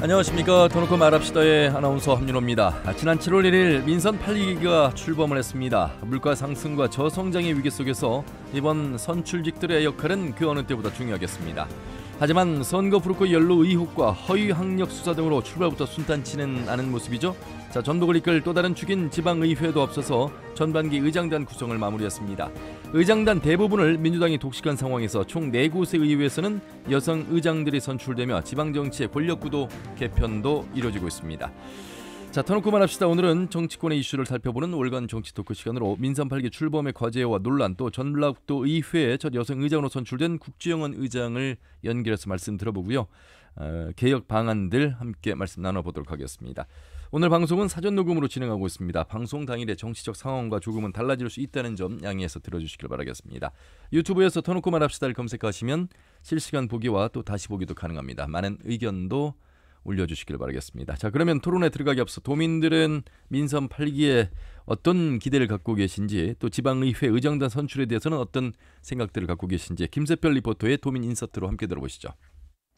안녕하십니까. 더놓고 말합시다의 아나운서 함윤호입니다. 지난 7월 1일 민선 8기가 출범을 했습니다. 물가 상승과 저성장의 위기 속에서 이번 선출직들의 역할은 그 어느 때보다 중요하겠습니다. 하지만 선거 불허 연루 의혹과 허위 학력 수사 등으로 출발부터 순탄치는 않은 모습이죠. 전국을 이끌 또 다른 축인 지방의회도 앞서서 전반기 의장단 구성을 마무리했습니다. 의장단 대부분을 민주당이 독식한 상황에서 총 4곳의 의회에서는 여성 의장들이 선출되며 지방정치의 권력구도 개편도 이루어지고 있습니다. 터놓고 말합시다. 오늘은 정치권의 이슈를 살펴보는 월간 정치 토크 시간으로 민선 8기 출범의 과제와 논란, 또 전라북도 의회의 첫 여성 의장으로 선출된 국주영원 의장을 연결해서 말씀 들어보고요. 개혁 방안들 함께 말씀 나눠보도록 하겠습니다. 오늘 방송은 사전 녹음으로 진행하고 있습니다. 방송 당일의 정치적 상황과 조금은 달라질 수 있다는 점 양해해서 들어주시길 바라겠습니다. 유튜브에서 터놓고 말합시다를 검색하시면 실시간 보기와 또 다시 보기도 가능합니다. 많은 의견도 올려주시길 바라겠습니다. 그러면 토론에 들어가기 앞서 도민들은 민선 8기에 어떤 기대를 갖고 계신지, 또 지방의회 의장단 선출에 대해서는 어떤 생각들을 갖고 계신지 김세별 리포터의 도민 인서트로 함께 들어보시죠.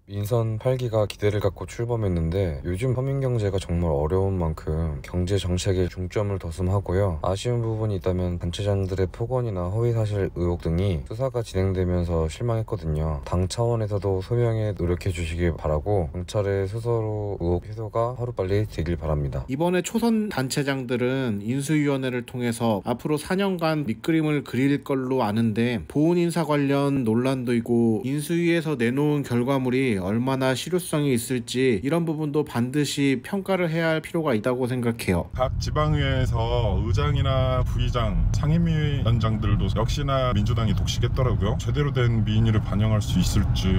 민선 8기가 기대를 갖고 출범했는데 요즘 서민경제가 정말 어려운 만큼 경제 정책에 중점을 뒀음하고요. 아쉬운 부분이 있다면 단체장들의 폭언이나 허위사실 의혹 등이 수사가 진행되면서 실망했거든요. 당 차원에서도 소명에 노력해 주시길 바라고 경찰의 수사로 의혹 해소가 하루빨리 되길 바랍니다. 이번에 초선 단체장들은 인수위원회를 통해서 앞으로 4년간 밑그림을 그릴 걸로 아는데 보훈 인사 관련 논란도 있고 인수위에서 내놓은 결과물이 얼마나 실효성이 있을지 이런 부분도 반드시 평가를 해야 할 필요가 있다고 생각해요. 각 지방의회에서 의장이나 부의장, 상임위원장들도 역시나 민주당이 독식했더라고요. 제대로 된 민의를 반영할 수 있을지,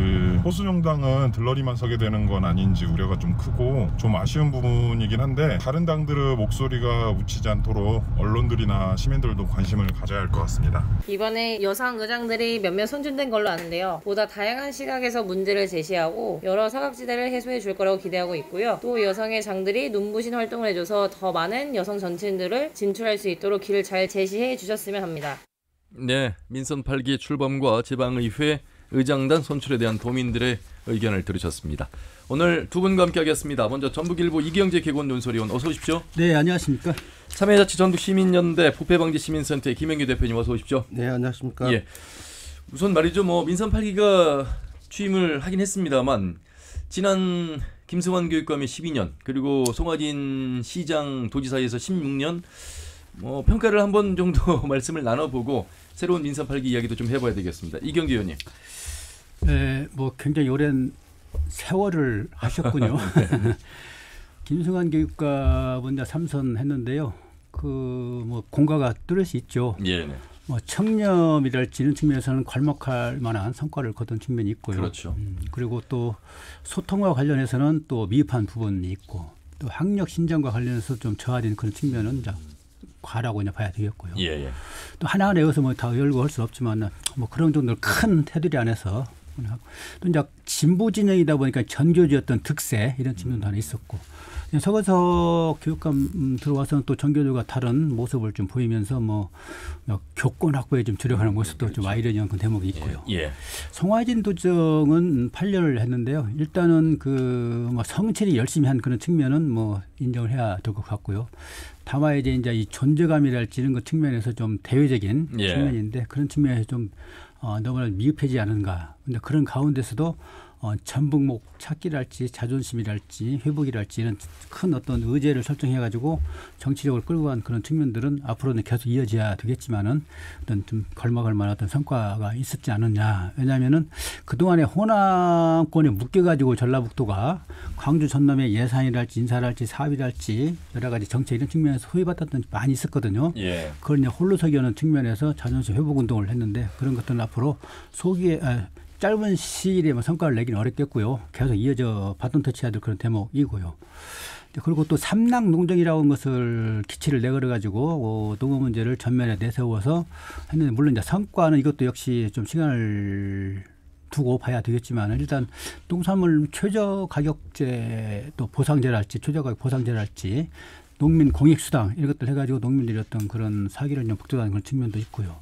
보수정당은 들러리만 서게 되는 건 아닌지 우려가 좀 크고 좀 아쉬운 부분이긴 한데, 다른 당들의 목소리가 묻히지 않도록 언론들이나 시민들도 관심을 가져야 할 것 같습니다. 이번에 여성 의장들이 몇몇 선출된 걸로 아는데요. 보다 다양한 시각에서 문제를 제시하고 여러 사각지대를 해소해 줄 거라고 기대하고 있고요. 또 여성의 장들이 눈부신 활동을 해줘서 더 많은 여성 정치인들을 진출할 수 있도록 길을 잘 제시해 주셨으면 합니다. 네, 민선 8기 출범과 지방의회 의장단 선출에 대한 도민들의 의견을 들으셨습니다. 오늘 두 분과 함께 하겠습니다. 먼저 전북일보 이경재 개건 논설위원, 어서 오십시오. 네, 안녕하십니까. 참여자치 전북시민연대 부패방지시민센터의 김영규 대표님, 어서 오십시오. 네, 안녕하십니까. 예, 우선 말이죠. 민선 8기가 취임을 하긴 했습니다만 지난 김승환 교육감의 12년, 그리고 송하진 시장 도지사에서 16년 평가를 한번 정도 말씀을 나눠보고 새로운 민선 8기 이야기도 좀 해봐야 되겠습니다. 이경재 의원님. 네, 굉장히 오랜 세월을 하셨군요. 네. 김승환 교육감은 이제 3선 했는데요. 공과가 뚜렷이 있죠. 예. 청렴이랄지는 측면에서는 괄목할 만한 성과를 거둔 측면이 있고요. 그렇죠. 그리고 또 소통과 관련해서는 또 미흡한 부분이 있고, 또 학력 신장과 관련해서 좀 저하된 그런 측면은 이제 과라고 봐야 되겠고요. 예. 또 하나하나 여기서 다 열고 할 수 없지만 그런 정도로 큰 테두리 안에서 또 이제 진보 진영이다 보니까 전교조였던 득세 이런 측면도 하나 있었고, 서거석 교육감 들어와서는 또 전교조가 다른 모습을 좀 보이면서 교권 확보에 좀 주력하는 모습도 좀 아이러니한 그 대목이 있고요. 예. 송하진 도정은 8년을 했는데요. 일단은 성실히 열심히 한 그런 측면은 인정을 해야 될 것 같고요. 다만 이제 이 존재감이랄지 이런 것 측면에서 좀 대외적인 측면인데, 그런 측면에서 좀 너무나 미흡하지 않은가. 근데 그런 가운데서도 전북목 찾기랄지 자존심이랄지 회복이랄지 이런 큰 어떤 의제를 설정해가지고 정치적으로 끌고 간 그런 측면들은 앞으로는 계속 이어져야 되겠지만은 어떤 좀 걸막을 만한 어떤 성과가 있었지 않느냐. 왜냐하면은 그동안에 호남권에 묶여가지고 전라북도가 광주 전남의 예산이랄지 인사랄지 사업이랄지 여러 가지 정책 이런 측면에서 소외받았던 많이 있었거든요. 예. 그걸 이제 홀로 서기하는 측면에서 자존심 회복 운동을 했는데, 그런 것들은 앞으로 짧은 시일에 성과를 내기는 어렵겠고요. 계속 이어져 바톤 터치해야 될 그런 대목이고요. 그리고 또 삼락 농정이라고 하는 것을 기치를 내걸어가지고 농업 문제를 전면에 내세워서 했는데, 물론 이제 성과는 이것도 역시 좀 시간을 두고 봐야 되겠지만, 일단 농산물 최저 가격제 또 보상제랄지 최저 가격 보상제랄지 농민 공익수당 이런 것들 해가지고 농민들이 어떤 그런 사기를 좀 북돋아는 그런 측면도 있고요.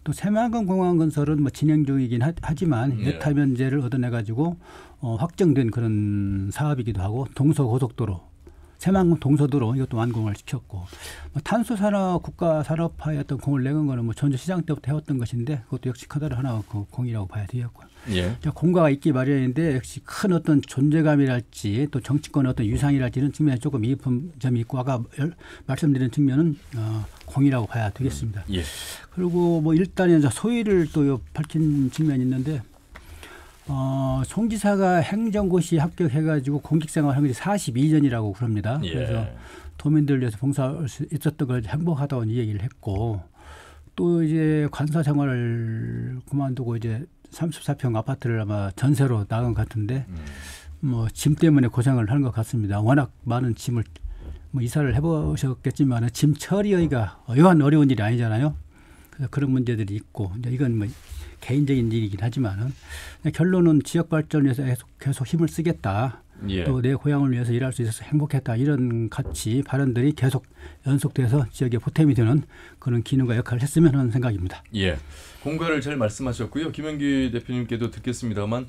또 새만금 공항 건설은 뭐 진행 중이긴 하지만 예. 예타면제를 얻어내 가지고 확정된 그런 사업이기도 하고 동서고속도로 새만금 동서도로 이것도 완공을 시켰고 뭐 탄소 산업 국가 산업화의 어떤 공을 내건 거는 뭐 전주 시장 때부터 해왔던 것인데 그것도 역시 커다란 하나의 그 공이라고 봐야 되겠고요. 예. 공과가 있기 마련인데 역시 큰 어떤 존재감이랄지 또 정치권의 어떤 유상이랄지 이런 측면에 조금 이입한 점이 있고 아까 말씀드린 측면은 공이라고 봐야 되겠습니다. 예. 그리고 뭐 일단은 소위를 또 밝힌 측면이 있는데 송 지사가 행정고시 합격해가지고 공직생활 한 게 42년이라고 그럽니다. 예. 그래서 도민들 위해서 봉사할 수 있었던 걸 행복하다고 얘기를 했고 또 이제 관사 생활을 그만두고 이제 34평 아파트를 아마 전세로 나간 것 같은데 뭐 짐 때문에 고생을 하는 것 같습니다. 워낙 많은 짐을 뭐 이사를 해보셨겠지만 짐 처리가 여한 어려운 일이 아니잖아요. 그래서 그런 문제들이 있고 이건 뭐 개인적인 일이긴 하지만은 결론은 지역 발전을 위해서 계속 힘을 쓰겠다. 예. 또 내 고향을 위해서 일할 수 있어서 행복했다. 이런 가치 발언들이 계속 연속돼서 지역에 보탬이 되는 그런 기능과 역할을 했으면 하는 생각입니다. 예. 공과를 잘 말씀하셨고요. 김영기 대표님께도 듣겠습니다만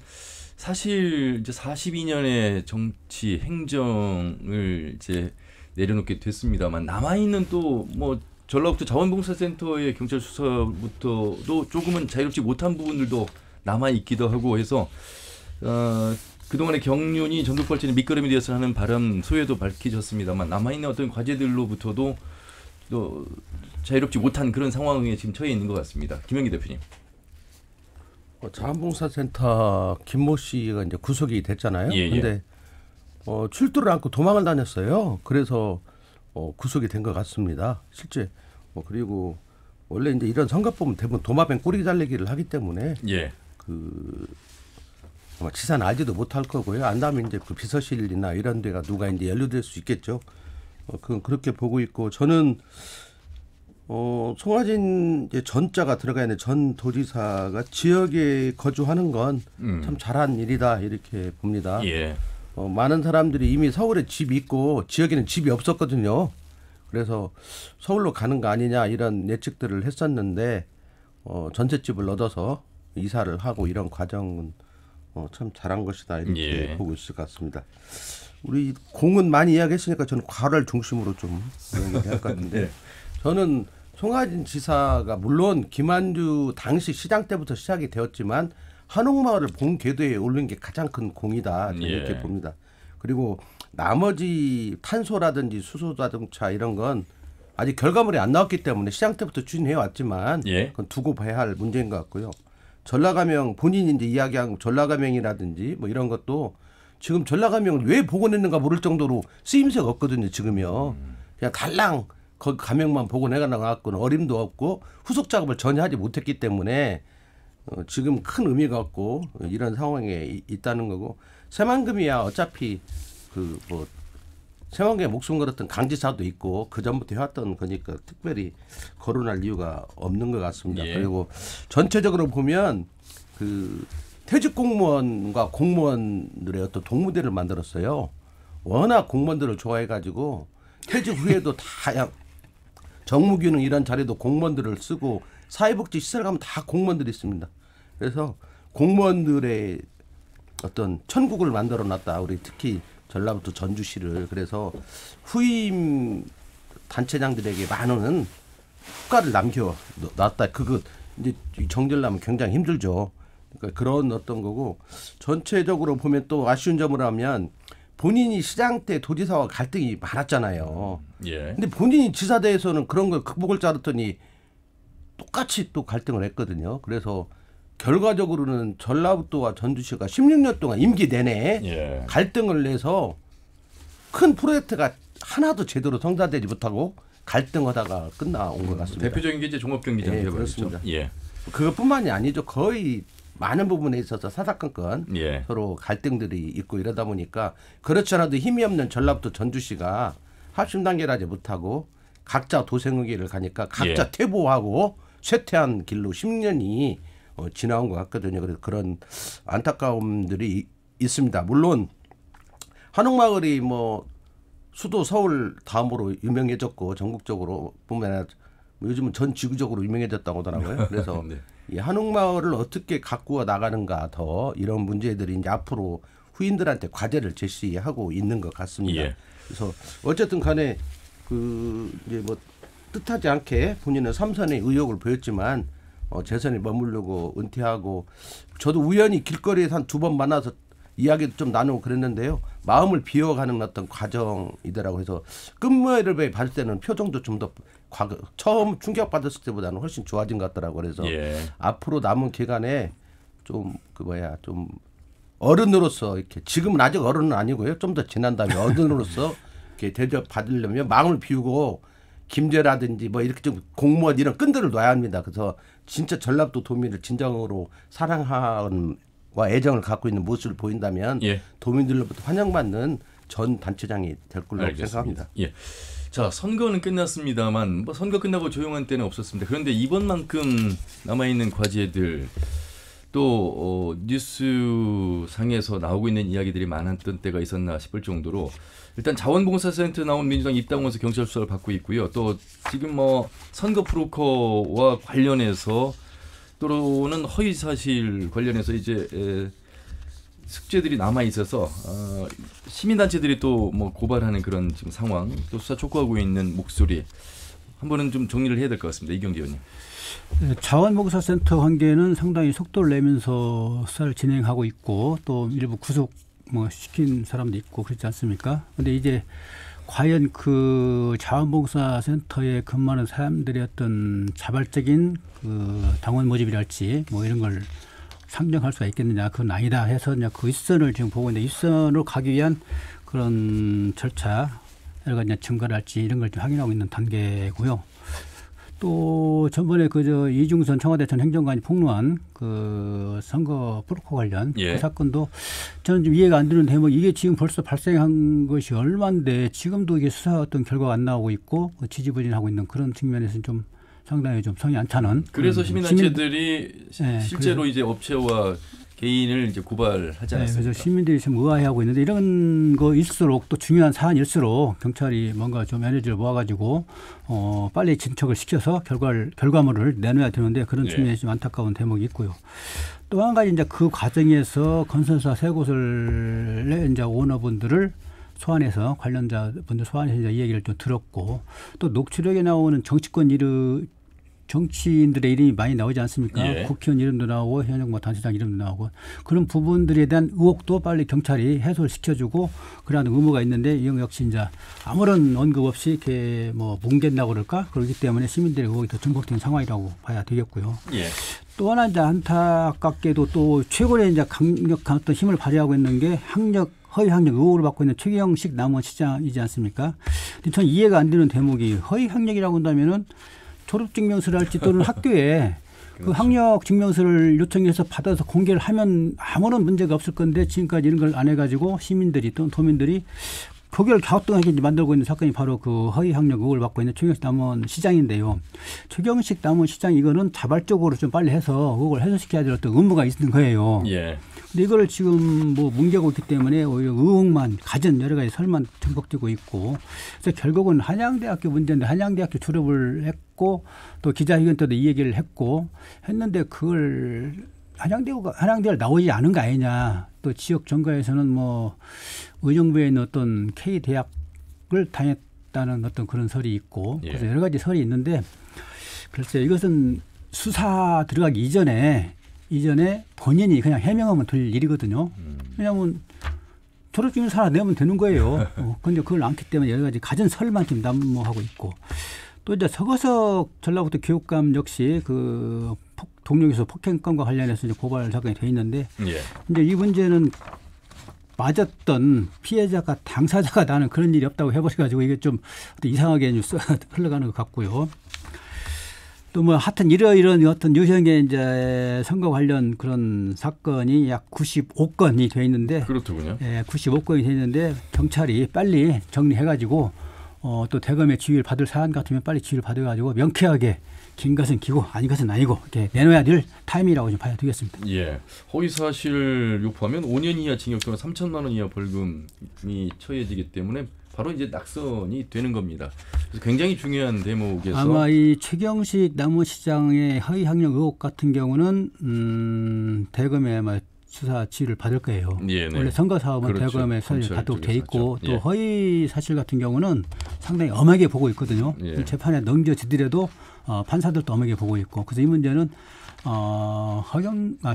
사실 이제 42년의 정치 행정을 이제 내려놓게 됐습니다만 남아 있는 또 뭐 전라북도 자원봉사센터의 경찰 수사부터도 조금은 자유롭지 못한 부분들도 남아 있기도 하고 해서 그동안의 경륜이 전국 발전의 밑거름이 되어서 하는 바람 소회도 밝히셨습니다만 남아 있는 어떤 과제들로부터도 또 자유롭지 못한 그런 상황에 지금 처해 있는 것 같습니다. 김영기 대표님. 자원봉사센터 김모 씨가 이제 구속이 됐잖아요. 예, 예. 근데 출두를 않고 도망을 다녔어요. 그래서 구속이 된 것 같습니다. 실제 그리고 원래 이제 이런 선거법은 대부분 도마뱀 꼬리 잘리기를 하기 때문에 예. 아마 지사는 알지도 못할 거고요. 안다면 이제 그 비서실이나 이런 데가 누가 이제 연루될 수 있겠죠. 그건 그렇게 보고 있고 저는 송하진 이제 전자가 들어가 있는 전 도지사가 지역에 거주하는 건 참 잘한 일이다 이렇게 봅니다. 예. 많은 사람들이 이미 서울에 집이 있고 지역에는 집이 없었거든요. 그래서 서울로 가는 거 아니냐 이런 예측들을 했었는데 전셋집을 얻어서 이사를 하고 이런 과정은 참 잘한 것이다 이렇게 예. 보고 있을 것 같습니다. 우리 공은 많이 이야기했으니까 저는 과를 중심으로 좀 이야기할 것 같은데 네. 저는 송하진 지사가 물론 김한주 당시 시장 때부터 시작이 되었지만 한옥마을을 본 궤도에 오른 게 가장 큰 공이다 저는 이렇게 예. 봅니다. 그리고 나머지 탄소라든지 수소자동차 이런 건 아직 결과물이 안 나왔기 때문에 시장 때부터 추진해 왔지만 예. 그건 두고 봐야 할 문제인 것 같고요. 전라가명 본인이 이제 이야기한 전라가명이라든지 뭐 이런 것도 지금 전라가명을 왜 복원했는가 모를 정도로 쓰임새가 없거든요. 지금요. 그냥 달랑 거기 가명만 복원해가 나갔고는 어림도 없고 후속 작업을 전혀 하지 못했기 때문에 지금 큰 의미가 없고 이런 상황에 있다는 거고 새만금이야 어차피 새만금에 목숨 걸었던 강지사도 있고 그 전부터 해왔던 거니까 특별히 거론할 이유가 없는 것 같습니다. 예. 그리고 전체적으로 보면 퇴직 공무원과 공무원들의 어떤 동무대를 만들었어요. 워낙 공무원들을 좋아해가지고 퇴직 후에도 다 정무균형 이런 자리도 공무원들을 쓰고 사회복지 시설 가면 다 공무원들이 있습니다. 그래서 공무원들의 어떤 천국을 만들어놨다. 우리 특히 전라북도 전주시를. 그래서 후임 단체장들에게 많은 효과를 남겨놨다. 그거 이제 정리하려면 굉장히 힘들죠. 그러니까 그런 어떤 거고 전체적으로 보면 또 아쉬운 점을 하면 본인이 시장 때 도지사와 갈등이 많았잖아요. 예. 근데 본인이 지사대에서는 그런 걸 극복을 짜았더니 똑같이 또 갈등을 했거든요. 그래서 결과적으로는 전라북도와 전주시가 16년 동안 임기 내내 예. 갈등을 내서 큰 프로젝트가 하나도 제대로 성사되지 못하고 갈등하다가 끝나온 것 같습니다. 대표적인 게 이제 종합경기장 예, 개발이죠. 그렇습니다. 예. 그것뿐만이 아니죠. 거의 많은 부분에 있어서 사사건건 예. 서로 갈등들이 있고 이러다 보니까 그렇지 않아도 힘이 없는 전라북도 전주시가 합심 단계를 하지 못하고 각자 도생의기를 가니까 각자 예. 퇴보하고 쇠퇴한 길로 10년이 지나온 것 같거든요. 그래서 그런 안타까움들이 있습니다. 물론 한옥마을이 뭐 수도 서울 다음으로 유명해졌고 전국적으로 보면 요즘은 전 지구적으로 유명해졌다고 하더라고요. 그래서 네. 이 한옥마을을 어떻게 가꾸어 나가는가 더 이런 문제들이 이제 앞으로 후인들한테 과제를 제시하고 있는 것 같습니다. 예. 그래서 어쨌든 간에 이제 뭐 뜻하지 않게 본인은 삼선의 의욕을 보였지만 재선에 머무르고 은퇴하고 저도 우연히 길거리에서 한 2번 만나서 이야기도 좀 나누고 그랬는데요. 마음을 비워가는 어떤 과정이더라고 해서 끝모습을 봤을 때는 표정도 좀 더 처음 충격받았을 때보다는 훨씬 좋아진 것 같더라고. 그래서 예. 앞으로 남은 기간에 좀 좀 어른으로서 이렇게 지금은 아직 어른은 아니고요. 좀 더 지난 다음에 어른으로서 이렇게 대접 받으려면 마음을 비우고 김제라든지 뭐 이렇게 좀 공무원 이런 끈들을 놔야 합니다. 그래서 진짜 전라도 도민을 진정으로 사랑하는 와 애정을 갖고 있는 모습을 보인다면 예. 도민들로부터 환영받는 전 단체장이 될 걸로 생각합니다. 예. 자, 선거는 끝났습니다만 뭐 선거 끝나고 조용한 때는 없었습니다. 그런데 이번만큼 남아있는 과제들 또 뉴스상에서 나오고 있는 이야기들이 많았던 때가 있었나 싶을 정도로 일단 자원봉사센터 나온 민주당 입당원서 경찰 수사를 받고 있고요. 또 지금 뭐 선거 브로커와 관련해서 또는 허위사실 관련해서 이제 숙제들이 남아 있어서 시민단체들이 또 뭐 고발하는 그런 지금 상황, 또 수사 촉구하고 있는 목소리 한 번은 좀 정리를 해야 될 것 같습니다. 이경재 의원님. 자원봉사센터 관계는 상당히 속도를 내면서 수사를 진행하고 있고 또 일부 구속 뭐 시킨 사람도 있고 그렇지 않습니까? 그런데 이제 과연 그 자원봉사센터에 근무하는 사람들의 어떤 자발적인 그 당원 모집이랄지 뭐 이런 걸 상정할 수가 있겠느냐, 그건 아니다 해서 이제 그 윗선을 지금 보고 있는데 윗선으로 가기 위한 그런 절차, 여러 가지 증거를 할지 이런 걸 좀 확인하고 있는 단계고요. 또 전번에 이중선 청와대 전 행정관이 폭로한 그 선거 프로코 관련 예. 그 사건도 저는 좀 이해가 안 되는 대목, 이게 지금 벌써 발생한 것이 얼마인데 지금도 이게 수사 어떤 결과가 안 나오고 있고 지지부진하고 있는 그런 측면에서는 좀 상당히 좀 성이 안 차는. 그래서 시민단체들이 네, 실제로 그래서, 이제 업체와 개인을 이제 고발하지 않았습니까? 그래서 시민들이 지금 의아해하고 있는데 이런 거일수록 또 중요한 사안일수록 경찰이 뭔가 좀 에너지를 모아가지고 빨리 진척을 시켜서 결과물을 내놔야 되는데 그런 측면이 좀 안타까운 대목이 있고요. 또 한 가지 이제 그 과정에서 건설사 세 곳을 이제 오너분들을 소환해서 관련자분들 소환해서 이제 이 얘기를 좀 들었고 또 녹취록에 나오는 정치인들의 이름이 많이 나오지 않습니까? 예. 국회의원 이름도 나오고 현역 뭐 단체장 이름도 나오고 그런 부분들에 대한 의혹도 빨리 경찰이 해소를 시켜주고 그러한 의무가 있는데 이 역시 이제 아무런 언급 없이 이렇게 뭐 뭉갠다고 그럴까? 그렇기 때문에 시민들의 의혹이 더 증폭된 상황이라고 봐야 되겠고요. 예. 또 하나 이제 안타깝게도 또 최근에 이제 강력한 어떤 힘을 발휘하고 있는 게 허위 학력 의혹을 받고 있는 최경식 남원시장이지 않습니까? 근데 전 이해가 안 되는 대목이 허위 학력이라고 한다면은 졸업증명서를 할지 또는 학교에 그 학력 증명서를 요청해서 받아서 공개를 하면 아무런 문제가 없을 건데 지금까지 이런 걸 안 해가지고 시민들이 또는 도민들이 표결 갸우뚱하게 만들고 있는 사건이 바로 그 허위 학력 의혹을 받고 있는 최경식 남원 시장인데요. 최경식 남원 시장 이거는 자발적으로 좀 빨리 해서 의혹을 해소시켜야 될 어떤 의무가 있는 거예요. 예. 근데 이걸 지금 뭐 뭉개고 있기 때문에 오히려 의혹만 가진 여러 가지 설만 증폭되고 있고 그래서 결국은 한양대학교 문제인데 한양대학교 졸업을 했고 또 기자회견 때도 이 얘기를 했는데 그걸 한양대가 나오지 않은 거 아니냐. 또 지역 정가에서는 뭐 의정부에 있는 어떤 K대학을 다녔다는 어떤 그런 설이 있고 그래서 여러 가지 설이 있는데 글쎄 이것은 수사 들어가기 이전에 본인이 그냥 해명하면 될 일이거든요. 왜냐하면 졸업증명서 하나 내면 되는 거예요. 그런데 그걸 않기 때문에 여러 가지 가진 설만 지금 난무하고 있고 또 이제 서거석 전라북도 교육감 역시 그 동료교수 폭행건과 관련해서 이제 고발 사건이 돼 있는데 이제 이 문제는 맞았던 피해자가 당사자가 나는 그런 일이 없다고 해버려가지고 이게 좀 이상하게 뉴스 흘러가는 것 같고요. 또 뭐 하여튼 이런 어떤 유형의 이제 선거 관련 그런 사건이 약 95건이 돼 있는데 그렇더군요. 95건이 돼 있는데 경찰이 빨리 정리해가지고 또 대검의 지휘를 받을 사안 같으면 빨리 지휘를 받아가지고 명쾌하게 긴 것은 기고 아닌 것은 아니고 이렇게 내놓아야 될 타임이라고 좀 봐야 되겠습니다. 예. 허위사실 유포하면 5년 이하 징역 또는 3천만 원 이하 벌금이 처해지기 때문에 바로 이제 낙선이 되는 겁니다. 그래서 굉장히 중요한 대목에서 아마 이 최경식 남원시장의 허위 학력 의혹 같은 경우는 대검에 아마 수사 지휘를 받을 거예요. 예, 네. 원래 선거 사업은 그렇죠. 대검에 수사를 검찰 받도록 돼 쪽에서 있고 하죠. 또 예. 허위 사실 같은 경우는 상당히 엄하게 보고 있거든요. 예. 이 재판에 넘겨지더라도 판사들도 엄하게 보고 있고 그래서 이 문제는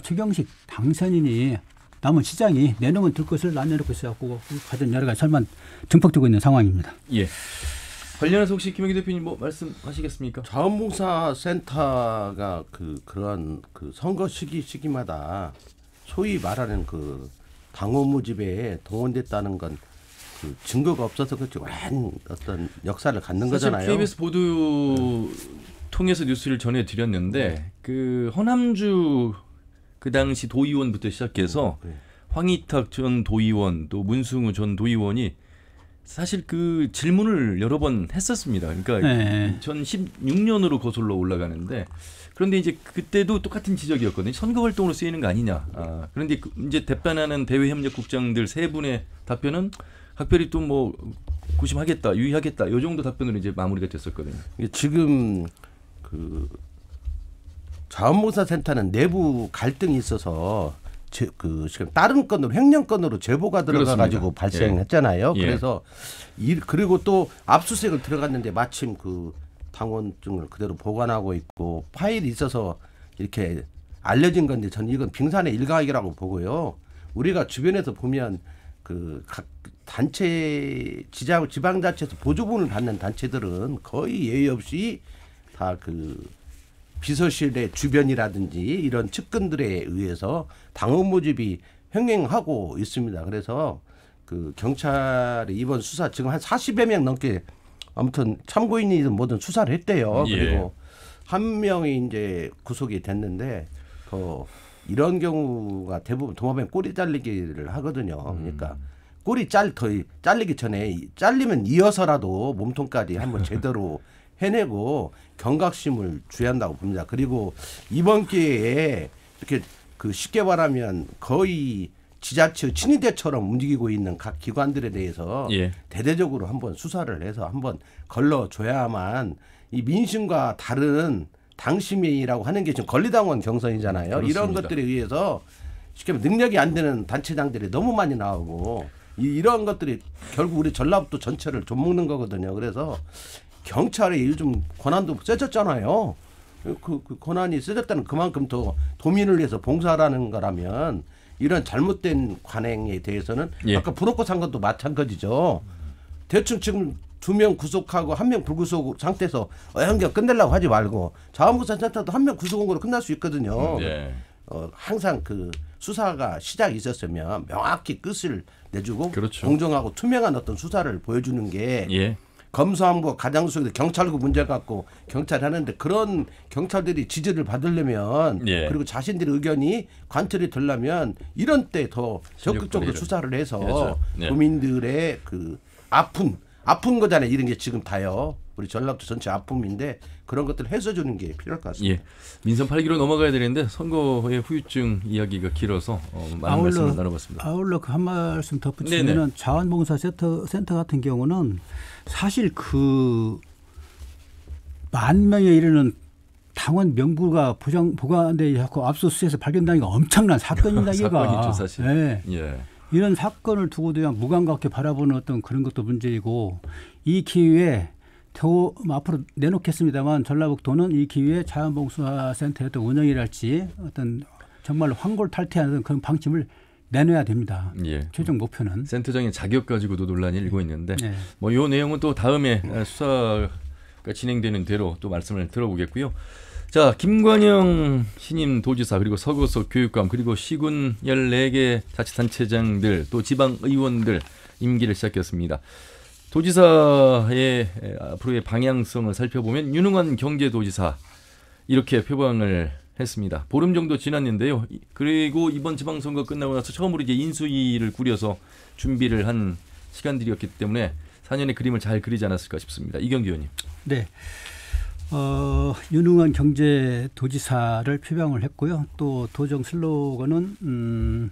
최경식 당선인이 남은 시장이 내놓으면 들 것을 안 내놓고 있어갖고 과연 여러 가지 설만 증폭되고 있는 상황입니다. 예. 관련해서 혹시 김영기 대표님 뭐 말씀하시겠습니까? 자원봉사 센터가 그런 선거 시기마다 소위 말하는 그 당원 모집에 동원됐다는 건 그 증거가 없어서 그렇지 오랜 어떤 역사를 갖는 사실 거잖아요. KBS 보도 통해서 뉴스를 전해드렸는데 그 허남주 그 당시 도의원부터 시작해서 황희탁 전 도의원 또 문승우 전 도의원이 사실 그 질문을 여러 번 했었습니다. 그러니까 네. 2016년으로 거슬러 올라가는데 그런데 이제 그때도 똑같은 지적이었거든요. 선거 활동으로 쓰이는 거 아니냐. 그런데 이제 대변하는 대외협력국장들 세 분의 답변은 각별히 또 뭐 고심하겠다, 유의하겠다. 이 정도 답변으로 이제 마무리가 됐었거든요. 지금 그 자원봉사 센터는 내부 갈등이 있어서 지금 다른 건으로 횡령건으로 제보가 들어가 가지고 발생했잖아요. 예. 그래서 그리고 또 압수수색을 들어갔는데 마침 그 당원증을 그대로 보관하고 있고 파일이 있어서 이렇게 알려진 건데 저는 이건 빙산의 일각이라고 보고요. 우리가 주변에서 보면 그 각 단체 지방자치에서 보조금을 받는 단체들은 거의 예의 없이 다 그 비서실의 주변이라든지 이런 측근들에 의해서 당원 모집이 횡행하고 있습니다. 그래서 그 경찰이 이번 수사 지금 한 40여 명 넘게 아무튼 참고인이든 뭐든 수사를 했대요. 예. 그리고 한 명이 이제 구속이 됐는데 이런 경우가 대부분 도마뱀 꼬리 잘리기를 하거든요. 그러니까 꼬리 잘리기 전에 잘리면 이어서라도 몸통까지 한번 제대로 해내고 경각심을 주어야 한다고 봅니다. 그리고 이번 기회에 이렇게 그 쉽게 말하면 거의 지자체 친위대처럼 움직이고 있는 각 기관들에 대해서 예. 대대적으로 한번 수사를 해서 한번 걸러줘야만 이 민심과 다른 당심이라고 하는 게 지금 권리당원 경선이잖아요. 그렇습니다. 이런 것들에 의해서 쉽게 말하면 능력이 안 되는 단체장들이 너무 많이 나오고 이런 것들이 결국 우리 전라북도 전체를 좀먹는 거거든요. 그래서 경찰이 요즘 권한도 세졌잖아요. 그 권한이 세졌다는 그만큼 더 도민을 위해서 봉사하라는 거라면 이런 잘못된 관행에 대해서는 예. 아까 불었고 산 것도 마찬가지죠. 대충 지금 2명 구속하고 1명 불구속 상태에서 어영경 끝내려고 하지 말고 자원봉사 센터도 1명 구속한 거로 끝날 수 있거든요. 네. 항상 그 수사가 시작이 있었으면 명확히 끝을 내주고 그렇죠. 공정하고 투명한 어떤 수사를 보여주는 게 예. 검사하고 가장수석이 경찰국 문제 갖고 경찰이 하는데 그런 경찰들이 지지를 받으려면 예. 그리고 자신들의 의견이 관철이 되려면 이런 때 더 적극적으로 수사를 해서 그렇죠. 네. 국민들의 그 아픈 거잖아요. 이런 게 지금 다요. 우리 전라도 전체 아픔인데 그런 것들을 해소해주는 게 필요할 것 같습니다. 예. 민선 8기로 넘어가야 되는데 선거의 후유증 이야기가 길어서 많은 말씀을 나눠봤습니다. 아울러 한 말씀 덧붙이면 자원봉사 센터 같은 경우는 사실 그 10,000명에 이르는 당원 명부가 보관돼 있고 압수수색에서 발견된 게 엄청난 사건입니다. 사건이죠, 사실. 네. 예. 이런 사건을 두고도 그냥 무감각하게 바라보는 어떤 그런 것도 문제이고 이 기회에 앞으로 내놓겠습니다만 전라북도는 이 기회에 자원봉사센터의 어떤 운영이랄지 어떤 정말로 황골탈퇴하는 그런 방침을 내놔야 됩니다. 예. 최종 목표는. 센터장의 자격 가지고도 논란이 일고 있는데 네. 뭐 이 내용은 또 다음에 수사가 진행되는 대로 또 말씀을 들어보겠고요. 자, 김관영 신임 도지사 그리고 서구석 교육감 그리고 시군 14개 자치단체장들 또 지방의원들 임기를 시작했습니다. 도지사의 앞으로의 방향성을 살펴보면 유능한 경제도지사 이렇게 표방을 했습니다. 보름 정도 지났는데요. 그리고 이번 지방선거 끝나고 나서 처음으로 이제 인수위를 꾸려서 준비를 한 시간들이었기 때문에 4년의 그림을 잘 그리지 않았을까 싶습니다. 이경규 의원님. 네. 유능한 경제도지사를 표방을 했고요. 또 도정 슬로건은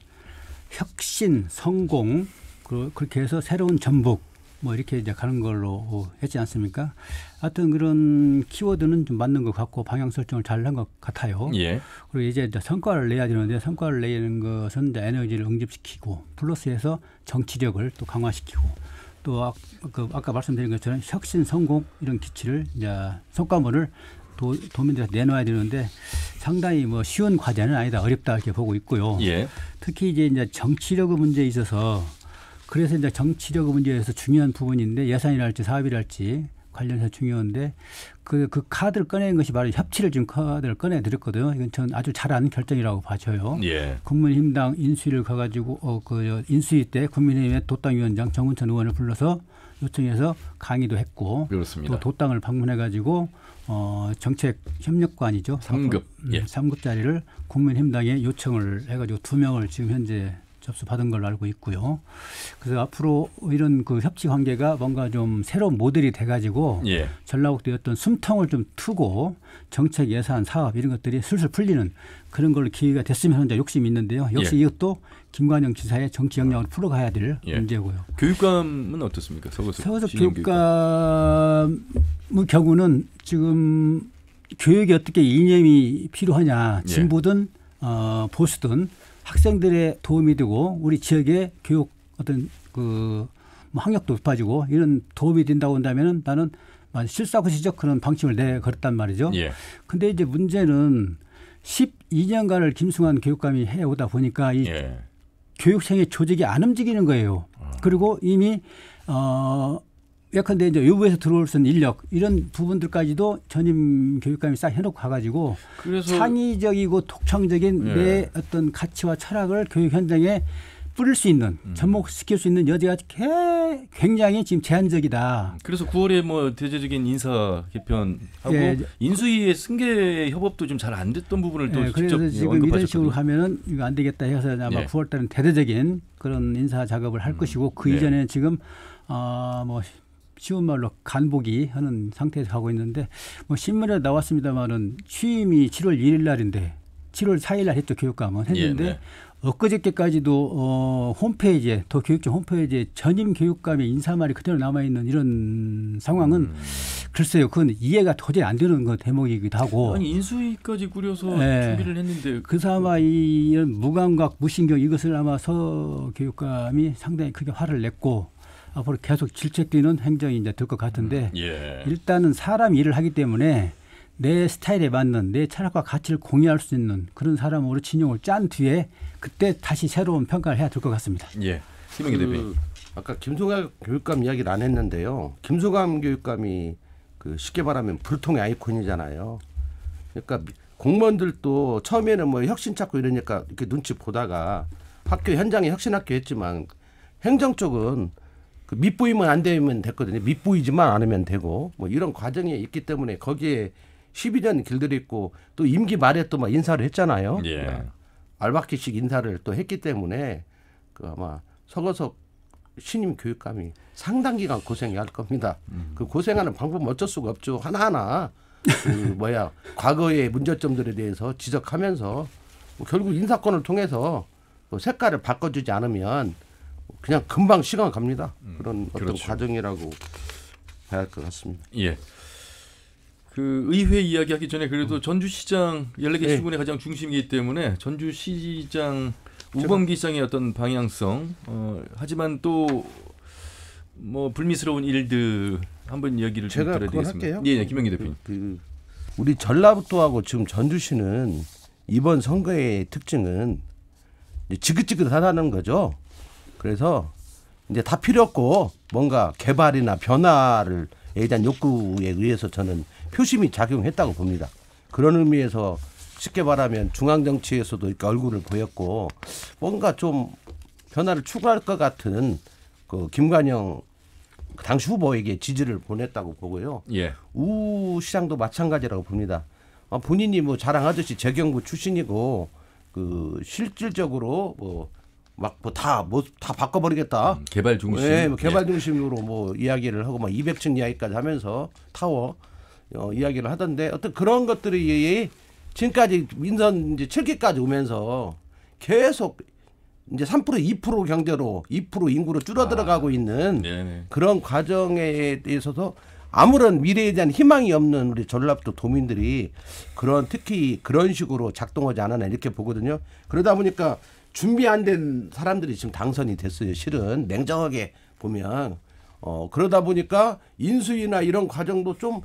혁신, 성공 그렇게 해서 새로운 전북 뭐 이렇게 이제 가는 걸로 했지 않습니까? 하여튼 그런 키워드는 좀 맞는 것 같고 방향 설정을 잘 한 것 같아요. 예. 그리고 이제 성과를 내야 되는데 성과를 내는 것은 이제 에너지를 응집시키고 플러스해서 정치력을 또 강화시키고 또 아까 말씀드린 것처럼 혁신 성공 이런 기치를 이제 성과물을 도민들한테 내놓아야 되는데 상당히 뭐 쉬운 과제는 아니다. 어렵다 이렇게 보고 있고요. 예. 특히 이제 정치력의 문제에 있어서 그래서 이제 정치력의 문제에서 중요한 부분인데 예산이랄지 사업이랄지 관련해서 중요한데 그 카드를 꺼낸 것이 바로 협치를 지금 카드를 꺼내 드렸거든요. 이건 전 아주 잘한 결정이라고 봐져요. 예. 국민의힘당 인수위를 가가지고 인수위 때 국민의힘의 도당위원장 정운천 의원을 불러서 요청해서 강의도 했고 그렇습니다. 또 도당을 방문해가지고 정책 협력관이죠. 3급. 예. 3급 자리를 국민의힘당에 요청을 해가지고 2명을 지금 현재 접수받은 걸로 알고 있고요. 그래서 앞으로 이런 그 협치 관계가 뭔가 좀 새로운 모델이 돼가지고 예. 전라북도의 어떤 숨통을 좀 트고 정책 예산 사업 이런 것들이 슬슬 풀리는 그런 걸로 기회가 됐으면 하는 욕심이 있는데요. 역시 예. 이것도 김관영 지사의 정치 역량을 풀어가야 될 예. 문제고요. 교육감은 어떻습니까? 서거석 교육감의 경우는 지금 교육에 어떻게 이념이 필요하냐 진보든 보수든 학생들의 도움이 되고 우리 지역의 교육 어떤 뭐 학력도 높아지고 이런 도움이 된다고 한다면은 나는 실사구시적 그런 방침을 내걸었단 말이죠. 예. 근데 이제 문제는 12년간을 김승환 교육감이 해오다 보니까 이 예. 교육생의 조직이 안 움직이는 거예요. 그리고 이미 예컨대 이제 외부에서 들어올 수 있는 인력 이런 부분들까지도 전임 교육감이 싹 해놓고 가가지고 창의적이고 독창적인 내 어떤 가치와 철학을 교육 현장에 뿌릴 수 있는 접목시킬 수 있는 여지가 굉장히 지금 제한적이다. 그래서 9월에 뭐 대대적인 인사 개편하고 인수위의 승계 협업도 좀 잘 안 됐던 부분을 또 직접 그래서 지금 이런 식으로 하면은 이거 안 되겠다 해서 아마 9월달은 대대적인 그런 인사 작업을 할 것이고 그 이전에 지금 뭐 쉬운 말로 간보기 하는 상태에서 가고 있는데 뭐 신문에 나왔습니다만은 취임이 7월 1일 날인데 7월 4일 날 했죠. 교육감은 했는데 엊그저께까지도 홈페이지에 더 교육청 홈페이지에 전임 교육감의 인사말이 그대로 남아있는 이런 상황은 글쎄요. 그건 이해가 도저히 안 되는 그 대목이기도 하고. 아니 인수위까지 꾸려서 준비를 했는데. 그래서 아마 이런 무감각 무신경 이것을 아마 서 교육감이 상당히 크게 화를 냈고 앞으로 계속 질책되는 행정이 이제 될 것 같은데 일단은 사람 일을 하기 때문에 내 스타일에 맞는 내 철학과 가치를 공유할 수 있는 그런 사람으로 진용을 짠 뒤에 그때 다시 새로운 평가를 해야 될 것 같습니다. 예. 김영기 대표님. 아까 김소감 교육감 이야기를 안 했는데요. 김소감 교육감이 쉽게 말하면 불통의 아이콘이잖아요. 그러니까 공무원들도 처음에는 뭐 혁신 찾고 이러니까 이렇게 눈치 보다가 학교 현장에 혁신학교 했지만 행정 쪽은 밑보이면 안 되면 됐거든요. 밑보이지만 않으면 되고 뭐 이런 과정이 있기 때문에 거기에 12년 길들이 있고 또 임기 말에 또 막 인사를 했잖아요. 알바키식 인사를 또 했기 때문에 아마 서거석 신임 교육감이 상당 기간 고생해야 할 겁니다. 그 고생하는 방법은 어쩔 수가 없죠. 하나하나 과거의 문제점들에 대해서 지적하면서 결국 인사권을 통해서 색깔을 바꿔주지 않으면 그냥 금방 시간 갑니다. 그런 어떤 과정이라고 봐야 할 것 같습니다. 예. 그 의회 이야기하기 전에 그래도 전주시장 14개 시군의 가장 중심이기 때문에 전주시장 우범기 시장의 어떤 방향성 하지만 또 뭐 불미스러운 일들 한번 이야기를 좀 제가 드려야 그걸 되겠습니다. 할게요. 예, 김영기 대표님. 우리 전라북도하고 지금 전주시는 이번 선거의 특징은 지긋지긋하다는 거죠. 그래서 이제 다 필요 없고 뭔가 개발이나 변화를 에 대한 욕구에 의해서 저는 표심이 작용했다고 봅니다. 그런 의미에서 쉽게 말하면 중앙정치에서도 이렇게 얼굴을 보였고 뭔가 좀 변화를 추구할 것 같은 그 김관영 당시 후보에게 지지를 보냈다고 보고요. 우 시장도 마찬가지라고 봅니다. 본인이 뭐 자랑하듯이 재경부 출신이고 실질적으로 다 바꿔버리겠다. 개발 중심. 네, 개발 중심으로 이야기를 하고 200층 이야기까지 하면서 타워 이야기를 하던데 어떤 그런 것들이 지금까지 민선 이제 7기까지 오면서 계속 이제 3% 2% 경제로 2% 인구로 줄어들어가고 있는 네네. 그런 과정에 있어서 아무런 미래에 대한 희망이 없는 우리 전라북도 도민들이 특히 그런 식으로 작동하지 않았나 이렇게 보거든요. 그러다 보니까 준비 안 된 사람들이 지금 당선이 됐어요. 실은 냉정하게 보면 그러다 보니까 인수위나 이런 과정도 좀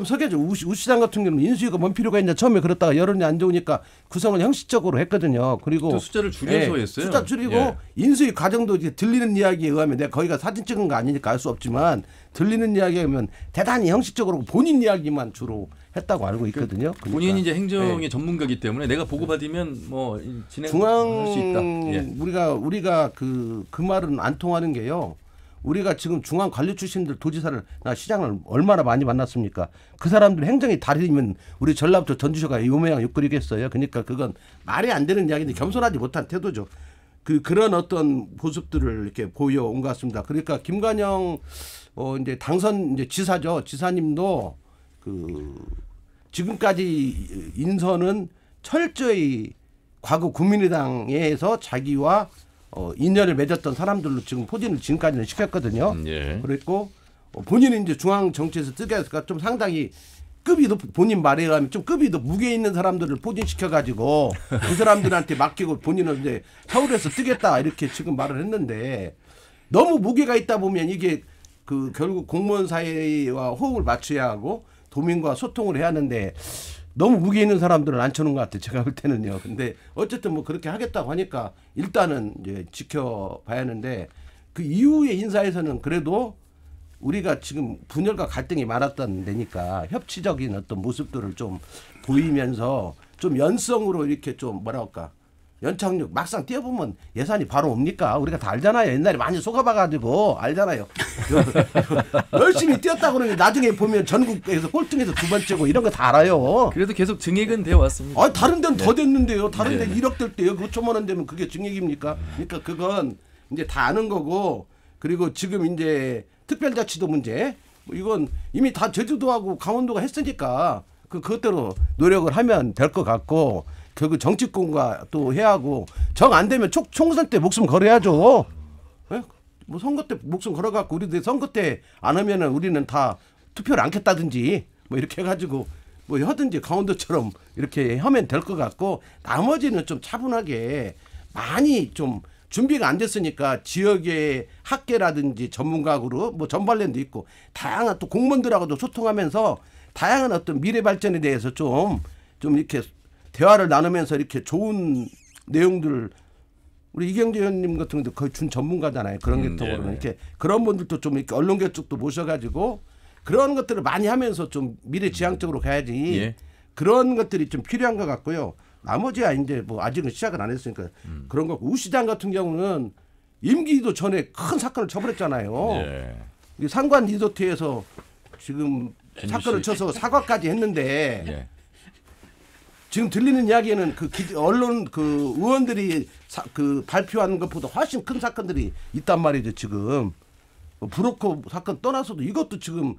서게죠. 우시장 같은 경우는 인수위가 뭔 필요가 있냐 처음에 그랬다가 여론이 안 좋으니까 구성을 형식적으로 했거든요. 그리고 또 숫자를 줄여서 예, 했어요. 숫자 줄이고 예. 인수위 과정도 이제 들리는 이야기에 의하면 내가 거기가 사진 찍은 거 아니니까 알 수 없지만 들리는 이야기에 의하면 대단히 형식적으로 본인 이야기만 주로 했다고 알고 있거든요. 그러니까. 본인이 이제 행정의 예. 전문가이기 때문에 내가 보고 받으면 뭐 진행할 중앙 수 있다. 예. 우리가 그 말은 안 통하는 게요. 우리가 지금 중앙 관리 출신들 도지사를 시장을 얼마나 많이 만났습니까? 그 사람들 행정이 다르면 우리 전라북도 전주시가 이 모양 육그리겠어요. 그러니까 그건 말이 안 되는 이야기인데 겸손하지 못한 태도죠. 그런 어떤 모습들을 이렇게 보여온 것 같습니다. 그러니까 김관영 이제 당선 이제 지사죠. 지사님도 지금까지 인선은 철저히 과거 국민의당에서 자기와 인연을 맺었던 사람들로 지금 포진을 지금까지는 시켰거든요. 예. 그랬고 본인은 이제 중앙 정치에서 뜨게니까 좀 상당히 급이 높 본인 말에 의하면 좀 급이 더 무게 있는 사람들을 포진시켜 가지고 그 사람들한테 맡기고 본인은 이제 서울에서 뜨겠다 이렇게 지금 말을 했는데 너무 무게가 있다 보면 이게 결국 공무원 사회와 호흡을 맞춰야 하고 도민과 소통을 해야 하는데 너무 무게 있는 사람들을 앉혀놓은 것 같아요. 제가 볼 때는요. 근데 어쨌든 뭐 그렇게 하겠다고 하니까 일단은 이제 지켜봐야 하는데 그 이후의 인사에서는 그래도 우리가 지금 분열과 갈등이 많았던 데니까 협치적인 어떤 모습들을 좀 보이면서 좀 연성으로 이렇게 좀 뭐랄까 연착륙 막상 뛰어보면 예산이 바로 옵니까? 우리가 다 알잖아요. 옛날에 많이 속아봐가지고 알잖아요. 열심히 뛰었다 그러니 나중에 보면 전국에서 꼴등에서 두 번째고 이런 거 다 알아요. 그래도 계속 증액은 되어 왔습니다. 다른 데는 더 됐는데요. 다른 데 네. 1억 될 때요. 5천만 원 되면 그게 증액입니까? 그러니까 그건 이제 다 아는 거고 그리고 지금 이제 특별자치도 문제 이건 이미 다 제주도하고 강원도가 했으니까 그것대로 노력을 하면 될 것 같고 결국 정치권과 또 해야 하고 정 안 되면 총선 때 목숨 걸어야죠. 예? 뭐 선거 때 목숨 걸어갖고 우리들 선거 때 안 하면은 우리는 다 투표를 않겠다든지 뭐 이렇게 해가지고 뭐 하든지 강원도처럼 이렇게 하면 될 것 같고 나머지는 좀 차분하게 많이 좀 준비가 안 됐으니까 지역의 학계라든지 전문가하고 뭐 전반련도 있고 다양한 또 공무원들하고도 소통하면서 다양한 어떤 미래 발전에 대해서 좀 이렇게 대화를 나누면서 이렇게 좋은 내용들 우리 이경재 의원님 같은 경우도 거의 준 전문가잖아요. 그런 게 쪽으로는 이렇게 그런 분들도 좀 이렇게 언론계 쪽도 모셔가지고 그런 것들을 많이 하면서 좀 미래지향적으로 가야지 예. 그런 것들이 좀 필요한 것 같고요. 나머지야 이제 뭐 아직은 시작은 안 했으니까 그런 거. 우시장 같은 경우는 임기도 전에 큰 사건을 처벌했잖아요. 예. 상관 리조트에서 지금 사건을 쳐서 사과까지 했는데 예. 지금 들리는 이야기에는 언론 의원들이 발표하는 것보다 훨씬 큰 사건들이 있단 말이죠. 지금 브로커 사건 떠나서도 이것도 지금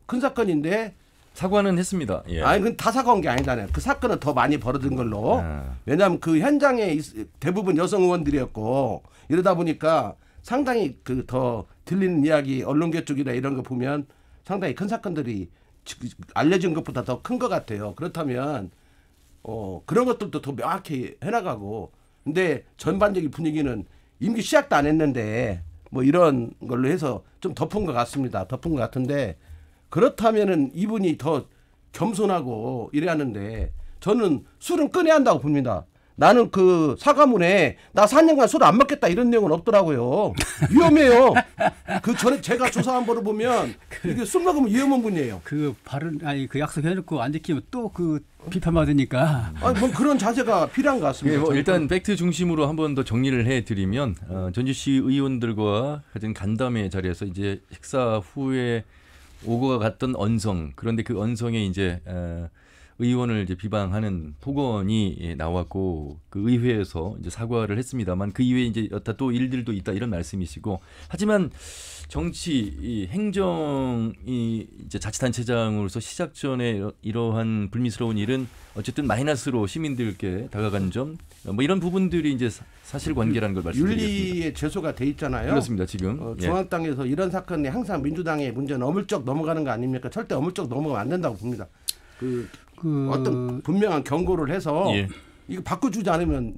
큰 사건인데 사과는 했습니다. 예. 아니 그건 다 사과한 게 아니잖아요. 그 사건은 더 많이 벌어진 걸로. 왜냐하면 그 현장에 대부분 여성 의원들이었고 이러다 보니까 상당히 더 들리는 이야기 언론계 쪽이나 이런 거 보면 상당히 큰 사건들이 알려진 것보다 더 큰 것 같아요. 그렇다면 그런 것들도 더 명확히 해나가고 근데 전반적인 분위기는 임기 시작도 안 했는데 뭐 이런 걸로 해서 좀 덮은 것 같습니다. 덮은 것 같은데 그렇다면은 이분이 더 겸손하고 이래야 하는데 저는 술은 끊어야 한다고 봅니다. 나는 그 사과문에 나 4년간 술 안 먹겠다 이런 내용은 없더라고요. 위험해요. 그 전에 제가 조사한 거로 보면 이게 술 먹으면 위험한 분이에요. 그 약속해놓고 안 지키면 또 비판받으니까. 아니 뭐 그런 자세가 필요한 것 같습니다. 뭐 일단 팩트 중심으로 한 번 더 정리를 해드리면 전주시 의원들과 가진 간담회 자리에서 이제 식사 후에 오고 갔던 언성 그런데 그 언성에 이제 의원을 이제 비방하는 폭언이 나왔고 그 의회에서 이제 사과를 했습니다만 그 이외에 이제 여타 또 일들도 있다 이런 말씀이시고 하지만 정치 이 행정이 이제 자치단체장으로서 시작 전에 이러한 불미스러운 일은 어쨌든 마이너스로 시민들께 다가간 점 뭐 이런 부분들이 이제 사실관계라는 걸 말씀드리겠습니다. 윤리에 제소가 돼 있잖아요. 그렇습니다. 지금 중앙당에서 이런 사건이 항상 민주당의 문제는 어물쩍 넘어가는 거 아닙니까? 절대 어물쩍 넘어가면 안 된다고 봅니다. 어떤 분명한 경고를 해서 이거 바꿔주지 않으면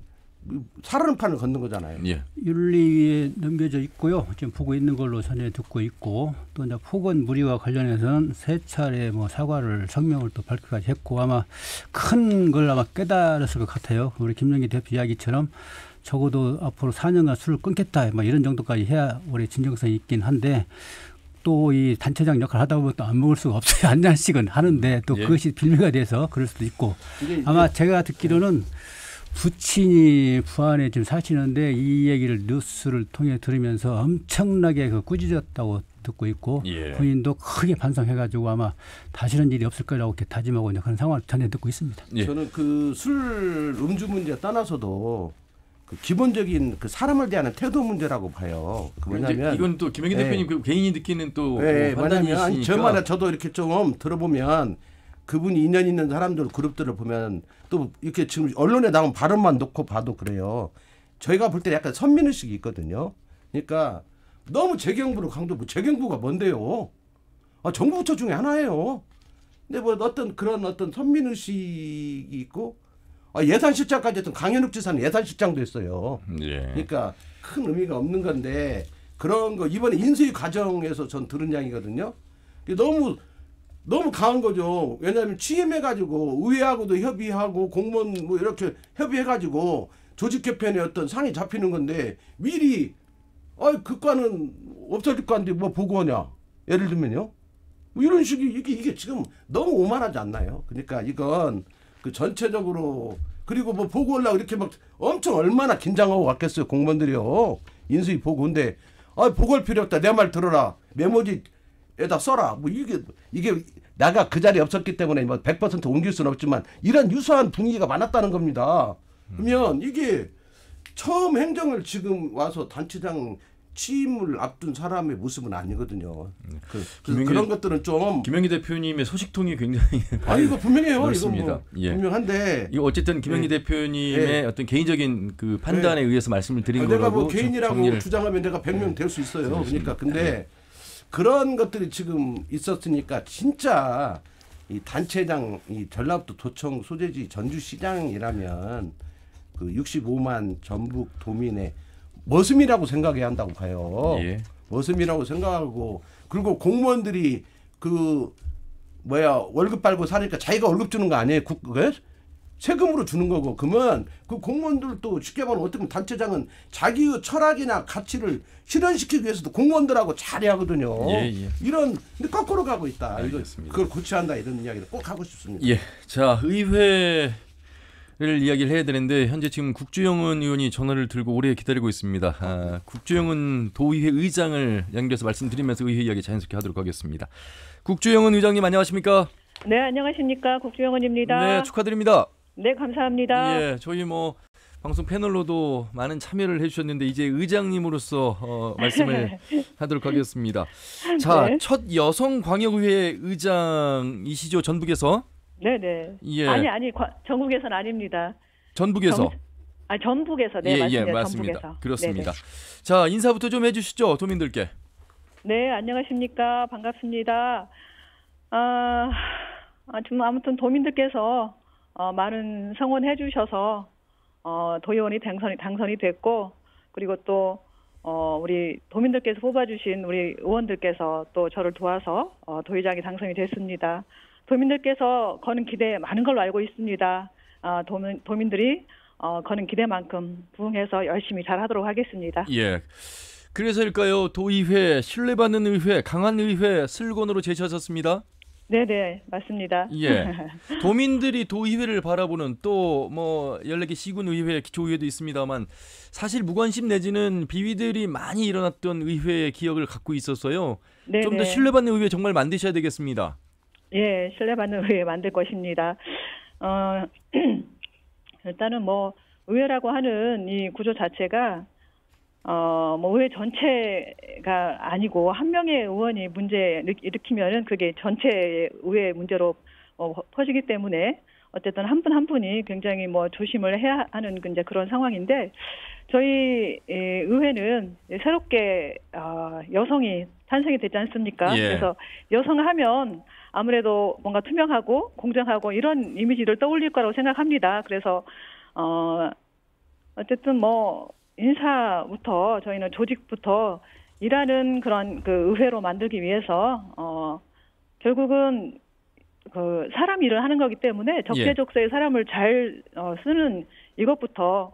살얼음판을 걷는 거잖아요. 윤리위에 넘겨져 있고요. 지금 보고 있는 걸로 전해 듣고 있고 또 이제 폭언 무리와 관련해서는 3차례 뭐 사과를 성명을 또 발표까지 했고 아마 큰 걸 아마 깨달았을 것 같아요. 우리 김영기 대표 이야기처럼 적어도 앞으로 4년간 술을 끊겠다 뭐 이런 정도까지 해야 우리 진정성이 있긴 한데 또 이 단체장 역할을 하다 보면 또 안 먹을 수가 없어요. 한 잔씩은 하는데 또 그것이 빌미가 돼서 그럴 수도 있고 아마 제가 듣기로는 부친이 부안에 지금 사시는데 이 얘기를 뉴스를 통해 들으면서 엄청나게 꾸짖었다고 듣고 있고 본인도 크게 반성해가지고 아마 다시는 일이 없을 거라고 이렇게 다짐하고 있는 그런 상황을 전해 듣고 있습니다. 저는 그 술 음주 문제 떠나서도 그 기본적인 그 사람을 대하는 태도 문제라고 봐요. 그 뭐냐면 이건 또 김영기 대표님 그 개인이 느끼는 또 판단이시니까. 저마다 저도 이렇게 좀 들어보면 그분이 인연 있는 사람들 그룹들을 보면 또 이렇게 지금 언론에 나온 발언만 놓고 봐도 그래요. 저희가 볼 때 약간 선민의식이 있거든요. 그러니까 너무 재경부로 강조부 재경부가 뭔데요? 정부 부처 중에 하나예요. 근데 뭐 어떤 선민의식이 있고 예산실장까지 했던 강현욱 지사는 예산실장도 했어요. 그러니까 큰 의미가 없는 건데 그런 거 이번에 인수위 과정에서 전 들은 이야기거든요. 너무 강한 거죠. 왜냐하면 취임해가지고 의회하고도 협의하고 공무원 뭐 이렇게 협의해가지고 조직 개편의 어떤 상이 잡히는 건데 미리 그과는 없어질 건데 뭐 보고하냐. 예를 들면요. 뭐 이런 식이 이게 지금 너무 오만하지 않나요? 그러니까 이건 그 전체적으로 그리고 뭐 보고하려고 이렇게 막 엄청 얼마나 긴장하고 왔겠어요. 공무원들이요. 인수위 보고인데 보고할 필요 없다. 내 말 들어라. 메모지에다 써라. 뭐 이게 내가 그 자리에 없었기 때문에 뭐 100% 옮길 수는 없지만 이런 유사한 분위기가 많았다는 겁니다. 그러면 이게 처음 행정을 지금 와서 단체장 취임을 앞둔 사람의 모습은 아니거든요. 그런 것들은 좀 김영기 대표님의 소식통이 굉장히 이거 분명해요. 그렇습니다. 이거 분명한데 이거 어쨌든 김영기 대표님의 어떤 개인적인 그 판단에 의해서 말씀을 드린 거라고 내가 뭐 개인이라고 주장하면 내가 100명 될 수 있어요. 그러니까 근데 그런 것들이 지금 있었으니까 진짜 이 단체장 이 전라북도 도청 소재지 전주시장이라면 그 65만 전북 도민의 머슴이라고 생각해야 한다고 봐요. 머슴이라고 생각하고 그리고 공무원들이 월급 빨고 사니까 자기가 월급 주는 거 아니에요? 세금으로 주는 거고 그러면 그 공무원들도 쉽게 말하면 어떻게 보면 단체장은 자기의 철학이나 가치를 실현시키기 위해서도 공무원들하고 잘해야 하거든요. 이런 근데 거꾸로 가고 있다. 그걸 고쳐야 한다 이런 이야기를 꼭 하고 싶습니다. 자 의회를 이야기를 해야 되는데 현재 지금 국주영은 의원이 전화를 들고 오래 기다리고 있습니다. 국주영은 도의회 의장을 연결해서 말씀드리면서 의회 이야기 자연스럽게 하도록 하겠습니다. 국주영은 의장님 안녕하십니까? 네 안녕하십니까 국주영은입니다. 네 축하드립니다. 네 감사합니다. 저희 방송 패널로도 많은 참여를 해주셨는데 이제 의장님으로서 말씀을 하도록 하겠습니다. 자, 첫 여성 광역의회 의장이시죠 전북에서? 네네. 아니 전국에서는 아닙니다. 전북에서? 전북에서 맞습니다. 맞습니다. 전북에서. 그렇습니다. 네네. 자 인사부터 좀 해주시죠 도민들께. 네 안녕하십니까 반갑습니다. 좀 아무튼 도민들께서 많은 성원해 주셔서 도의원이 당선이 됐고 그리고 또 우리 도민들께서 뽑아주신 우리 의원들께서 또 저를 도와서 도의장이 당선이 됐습니다. 도민들께서 거는 기대 많은 걸로 알고 있습니다. 도민들이 거는 기대만큼 부응해서 열심히 잘하도록 하겠습니다. 그래서일까요? 도의회, 신뢰받는 의회, 강한 의회 슬건으로 제시하셨습니다. 네네 맞습니다. 도민들이 도의회를 바라보는 또 14개 시군의회, 기초의회도 있습니다만 사실 무관심 내지는 비위들이 많이 일어났던 의회의 기억을 갖고 있었어요. 좀 더 신뢰받는 의회 정말 만드셔야 되겠습니다. 신뢰받는 의회 만들 것입니다. 일단은 뭐 의회라고 하는 이 구조 자체가 뭐 의회 전체가 아니고 한 명의 의원이 문제 일으키면은 그게 전체 의회 문제로 퍼지기 때문에 어쨌든 한 분 한 분이 굉장히 뭐 조심을 해야 하는 이제 그런 상황인데 저희 의회는 새롭게 여성이 탄생이 됐지 않습니까? 예. 그래서 여성하면 아무래도 뭔가 투명하고 공정하고 이런 이미지를 떠올릴 거라고 생각합니다. 그래서 어쨌든 뭐 인사부터 저희는 조직부터 일하는 그런 그 의회로 만들기 위해서 결국은 그 사람 일을 하는 거기 때문에 적재적소에 사람을 잘 쓰는 이것부터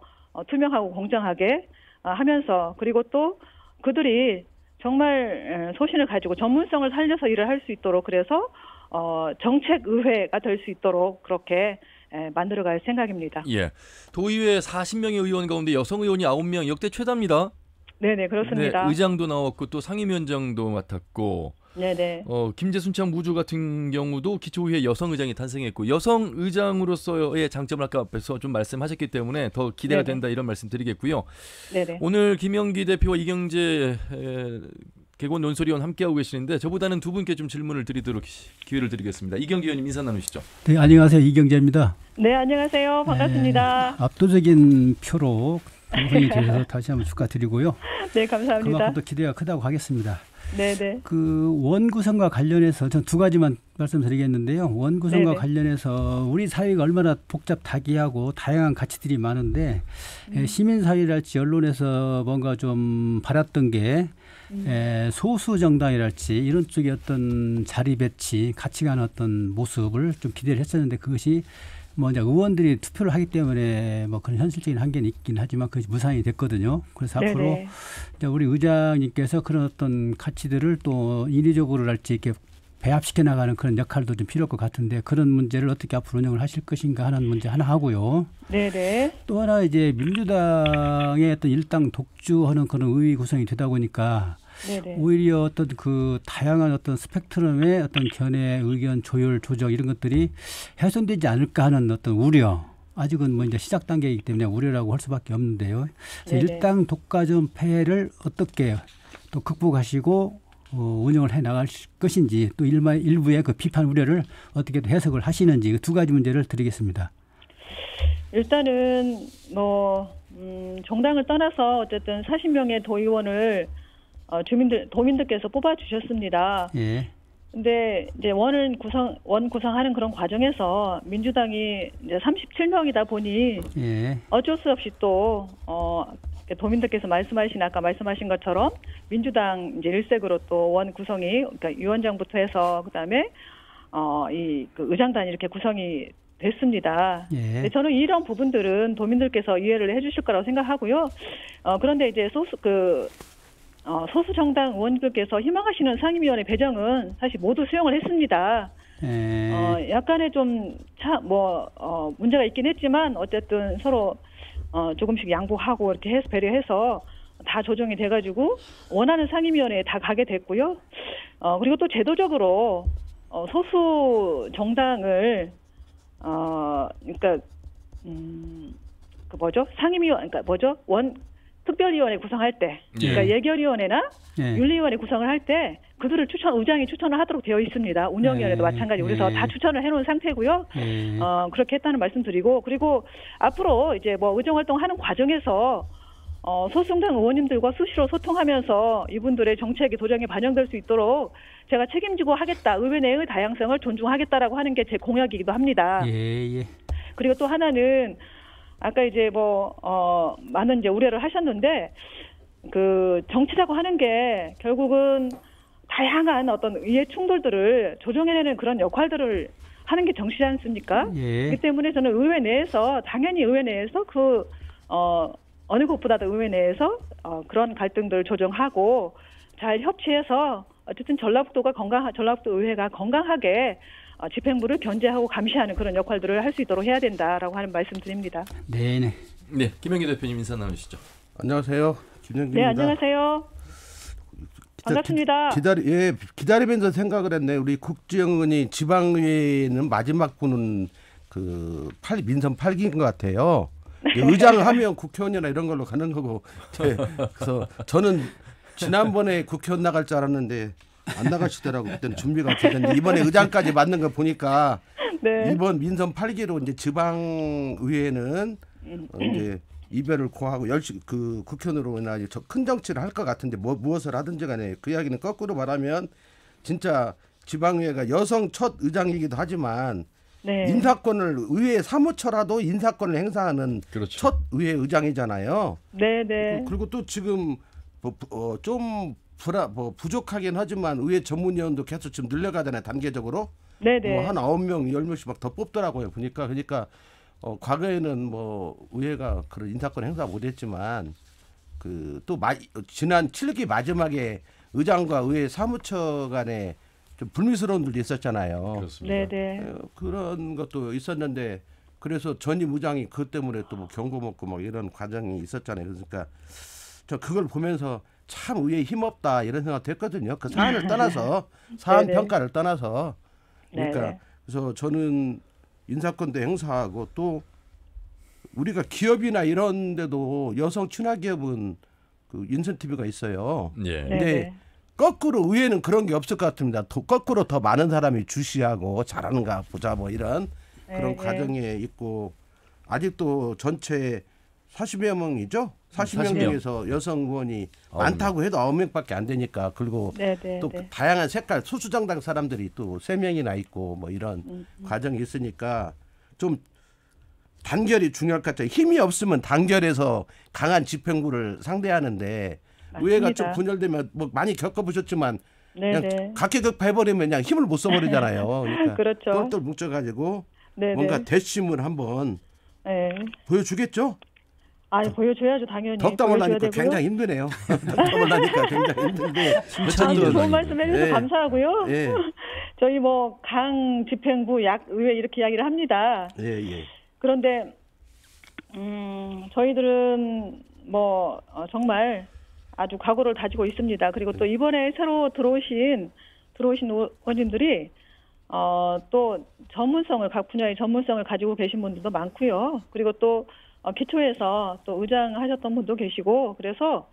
투명하고 공정하게 하면서 그리고 또 그들이 정말 소신을 가지고 전문성을 살려서 일을 할 수 있도록 그래서 정책의회가 될 수 있도록 그렇게 만들어갈 생각입니다. 예, 도의회 40명의 의원 가운데 여성 의원이 9명, 역대 최다입니다. 네네, 그렇습니다. 네, 의장도 나왔고 또 상임위원장도 맡았고 네네. 김재순 무주 같은 경우도 기초의회 여성 의장이 탄생했고 여성 의장으로서의 장점을 아까 앞에서 좀 말씀하셨기 때문에 더 기대가 네네. 된다 이런 말씀 드리겠고요. 네네. 오늘 김영기 대표와 이경재 개건 논설위원 함께하고 계시는데 저보다는 두 분께 좀 질문을 드리도록 기회를 드리겠습니다. 이경재 의원님 인사 나누시죠. 네, 안녕하세요. 이경재입니다. 네, 안녕하세요. 반갑습니다. 압도적인 표로 당선이 되셔서 다시 한번 축하드리고요. 네, 감사합니다. 그만큼 더 기대가 크다고 하겠습니다. 네네. 그 원구성과 관련해서 전 두 가지만 말씀드리겠는데요. 원구성과 네네. 관련해서 우리 사회가 얼마나 복잡다기하고 다양한 가치들이 많은데 시민사회랄지 언론에서 뭔가 좀 바랐던 게 소수 정당이랄지 이런 쪽의 어떤 자리 배치, 가치관 어떤 모습을 좀 기대를 했었는데 그것이 뭐 이제 의원들이 투표를 하기 때문에 뭐 그런 현실적인 한계는 있긴 하지만 그것이 무산이 됐거든요. 그래서 네네. 앞으로 이제 우리 의장님께서 그런 어떤 가치들을 또 인위적으로랄지 이렇게 배합시켜 나가는 그런 역할도 좀 필요할 것 같은데 그런 문제를 어떻게 앞으로 운영을 하실 것인가 하는 문제 하나 하고요. 네네. 또 하나 이제 민주당의 어떤 일당 독주하는 그런 의회 구성이 되다 보니까 네네. 오히려 어떤 그 다양한 어떤 스펙트럼의 어떤 견해, 의견, 조율, 조정 이런 것들이 훼손되지 않을까 하는 어떤 우려. 아직은 뭐 이제 시작 단계이기 때문에 우려라고 할 수밖에 없는데요. 그래서 네네. 일당 독과점 폐해를 어떻게 또 극복하시고 운영을 해 나갈 것인지 또 일부의 그 비판 우려를 어떻게 또 해석을 하시는지 두 가지 문제를 드리겠습니다. 일단은 뭐 정당을 떠나서 어쨌든 40명의 도의원을 도민들께서 뽑아 주셨습니다. 예. 근데 이제 원 구성하는 그런 과정에서 민주당이 이제 37명이다 보니 예. 어쩔 수 없이 또 도민들께서 아까 말씀하신 것처럼 민주당 이제 일색으로 또 원 구성이 그러니까 위원장부터 해서 그다음에 그 의장단이 이렇게 구성이 됐습니다. 예. 근데 저는 이런 부분들은 도민들께서 이해를 해주실 거라고 생각하고요. 그런데 이제 소수 정당 의원들께서 희망하시는 상임위원회 배정은 사실 모두 수용을 했습니다. 약간의 좀 문제가 있긴 했지만 어쨌든 서로 조금씩 양보하고 이렇게 해서 배려해서 다 조정이 돼가지고 원하는 상임위원회에 다 가게 됐고요. 그리고 또 제도적으로 소수 정당을 특별위원회 구성할 때, 그러니까 예결위원회나 윤리위원회 구성을 할 때 그들을 의장이 추천을 하도록 되어 있습니다. 운영위원회도 마찬가지. 그래서 다 추천을 해놓은 상태고요. 그렇게 했다는 말씀드리고 그리고 앞으로 이제 뭐 의정활동하는 과정에서 소수정당 의원님들과 수시로 소통하면서 이분들의 정책이 도정에 반영될 수 있도록 제가 책임지고 하겠다. 의회 내의 다양성을 존중하겠다라고 하는 게 제 공약이기도 합니다. 예. 그리고 또 하나는 아까 이제 많은 이제 우려를 하셨는데 그 정치라고 하는 게 결국은 다양한 어떤 이해 충돌들을 조정해내는 그런 역할들을 하는 게 정치지 않습니까? 예. 그렇기 때문에 저는 의회 내에서 당연히 의회 내에서 어느 곳보다도 의회 내에서 그런 갈등들을 조정하고 잘 협치해서 어쨌든 전라북도 의회가 건강하게 집행부를 견제하고 감시하는 그런 역할들을 할 수 있도록 해야 된다라고 하는 말씀드립니다. 네네. 네, 김영기 대표님 인사 나누시죠. 안녕하세요. 김영기입니다. 네, 안녕하세요. 반갑습니다. 기다리면서 생각을 했네. 우리 국지영 의원이 지방의회는 마지막 분은 민선 8기인 것 같아요. 의장을 하면 국회의원이나 이런 걸로 가는 거고. 그래서 저는 지난번에 국회의원 나갈 줄 알았는데 안 나가시더라고. 그때는 준비가 없었는데 이번에 의장까지 맞는 거 보니까 네. 이번 민선 8기로 이제 지방의회는 이제 이별을 고하고 열심히 국회의원으로나 큰 정치를 할 것 같은데 무엇을 하든지 간에 그 이야기는 거꾸로 말하면 진짜 지방의회가 여성 첫 의장이기도 하지만 네. 인사권을 의회 사무처라도 인사권을 행사하는 그렇죠. 첫 의회 의장이잖아요. 네. 그리고 또 지금 좀 부족하긴 하지만 의회 전문위원도 계속 지금 늘려가잖아요. 단계적으로. 네. 한 9명, 10명씩 막 더 뽑더라고요. 보니까 그러니까 과거에는 뭐 의회가 그런 인사권 행사 못했지만 또 지난 7기 마지막에 의장과 의회 사무처 간에 좀 불미스러운 일도 있었잖아요. 그렇습니다. 네. 그런 것도 있었는데 그래서 전임 의장이 그것 때문에 또 뭐 경고 먹고 막 이런 과정이 있었잖아요. 그러니까 저 그걸 보면서 참 의회 힘없다 이런 생각도 했거든요. 그 사안을 떠나서 사안 평가를 떠나서 그러니까 그래서 저는 인사권도 행사하고 또 우리가 기업이나 이런 데도 여성 친화기업은 그 인센티브가 있어요. 예. 근데 거꾸로 의회는 그런 게 없을 것 같습니다. 거꾸로 더 많은 사람이 주시하고 잘하는가 보자 뭐 이런 그런 과정에 있고 아직도 전체 40여 명이죠. 40명 중에서 여성 의원이 많다고 해도 9명밖에 안 되니까 그리고 또 다양한 색깔 소수정당 사람들이 또 3명이나 있고 뭐 이런 과정이 있으니까 좀 단결이 중요할 것 같아요. 힘이 없으면 단결해서 강한 집행부를 상대하는데 의회가 좀 분열되면 뭐 많이 겪어보셨지만 그냥 각계격파해버리면 그냥 힘을 못 써버리잖아요. 그러니까 그렇죠. 똘똘 뭉쳐가지고 뭔가 대심을 한번 보여주겠죠? 보여줘야죠, 당연히. 덕담을 하니까 굉장히 힘드네요. 덕담을 하니까 굉장히 힘든데. 좋은 말씀 해주셔서 감사하고요. 예. 저희 뭐 강 집행부 의회 이렇게 이야기를 합니다. 예. 그런데 저희들은 뭐 정말 아주 각오를 다지고 있습니다. 그리고 또 이번에 새로 들어오신 의원님들이 또 각 분야의 전문성을 가지고 계신 분들도 많고요. 그리고 또 기초에서 또 의장 하셨던 분도 계시고 그래서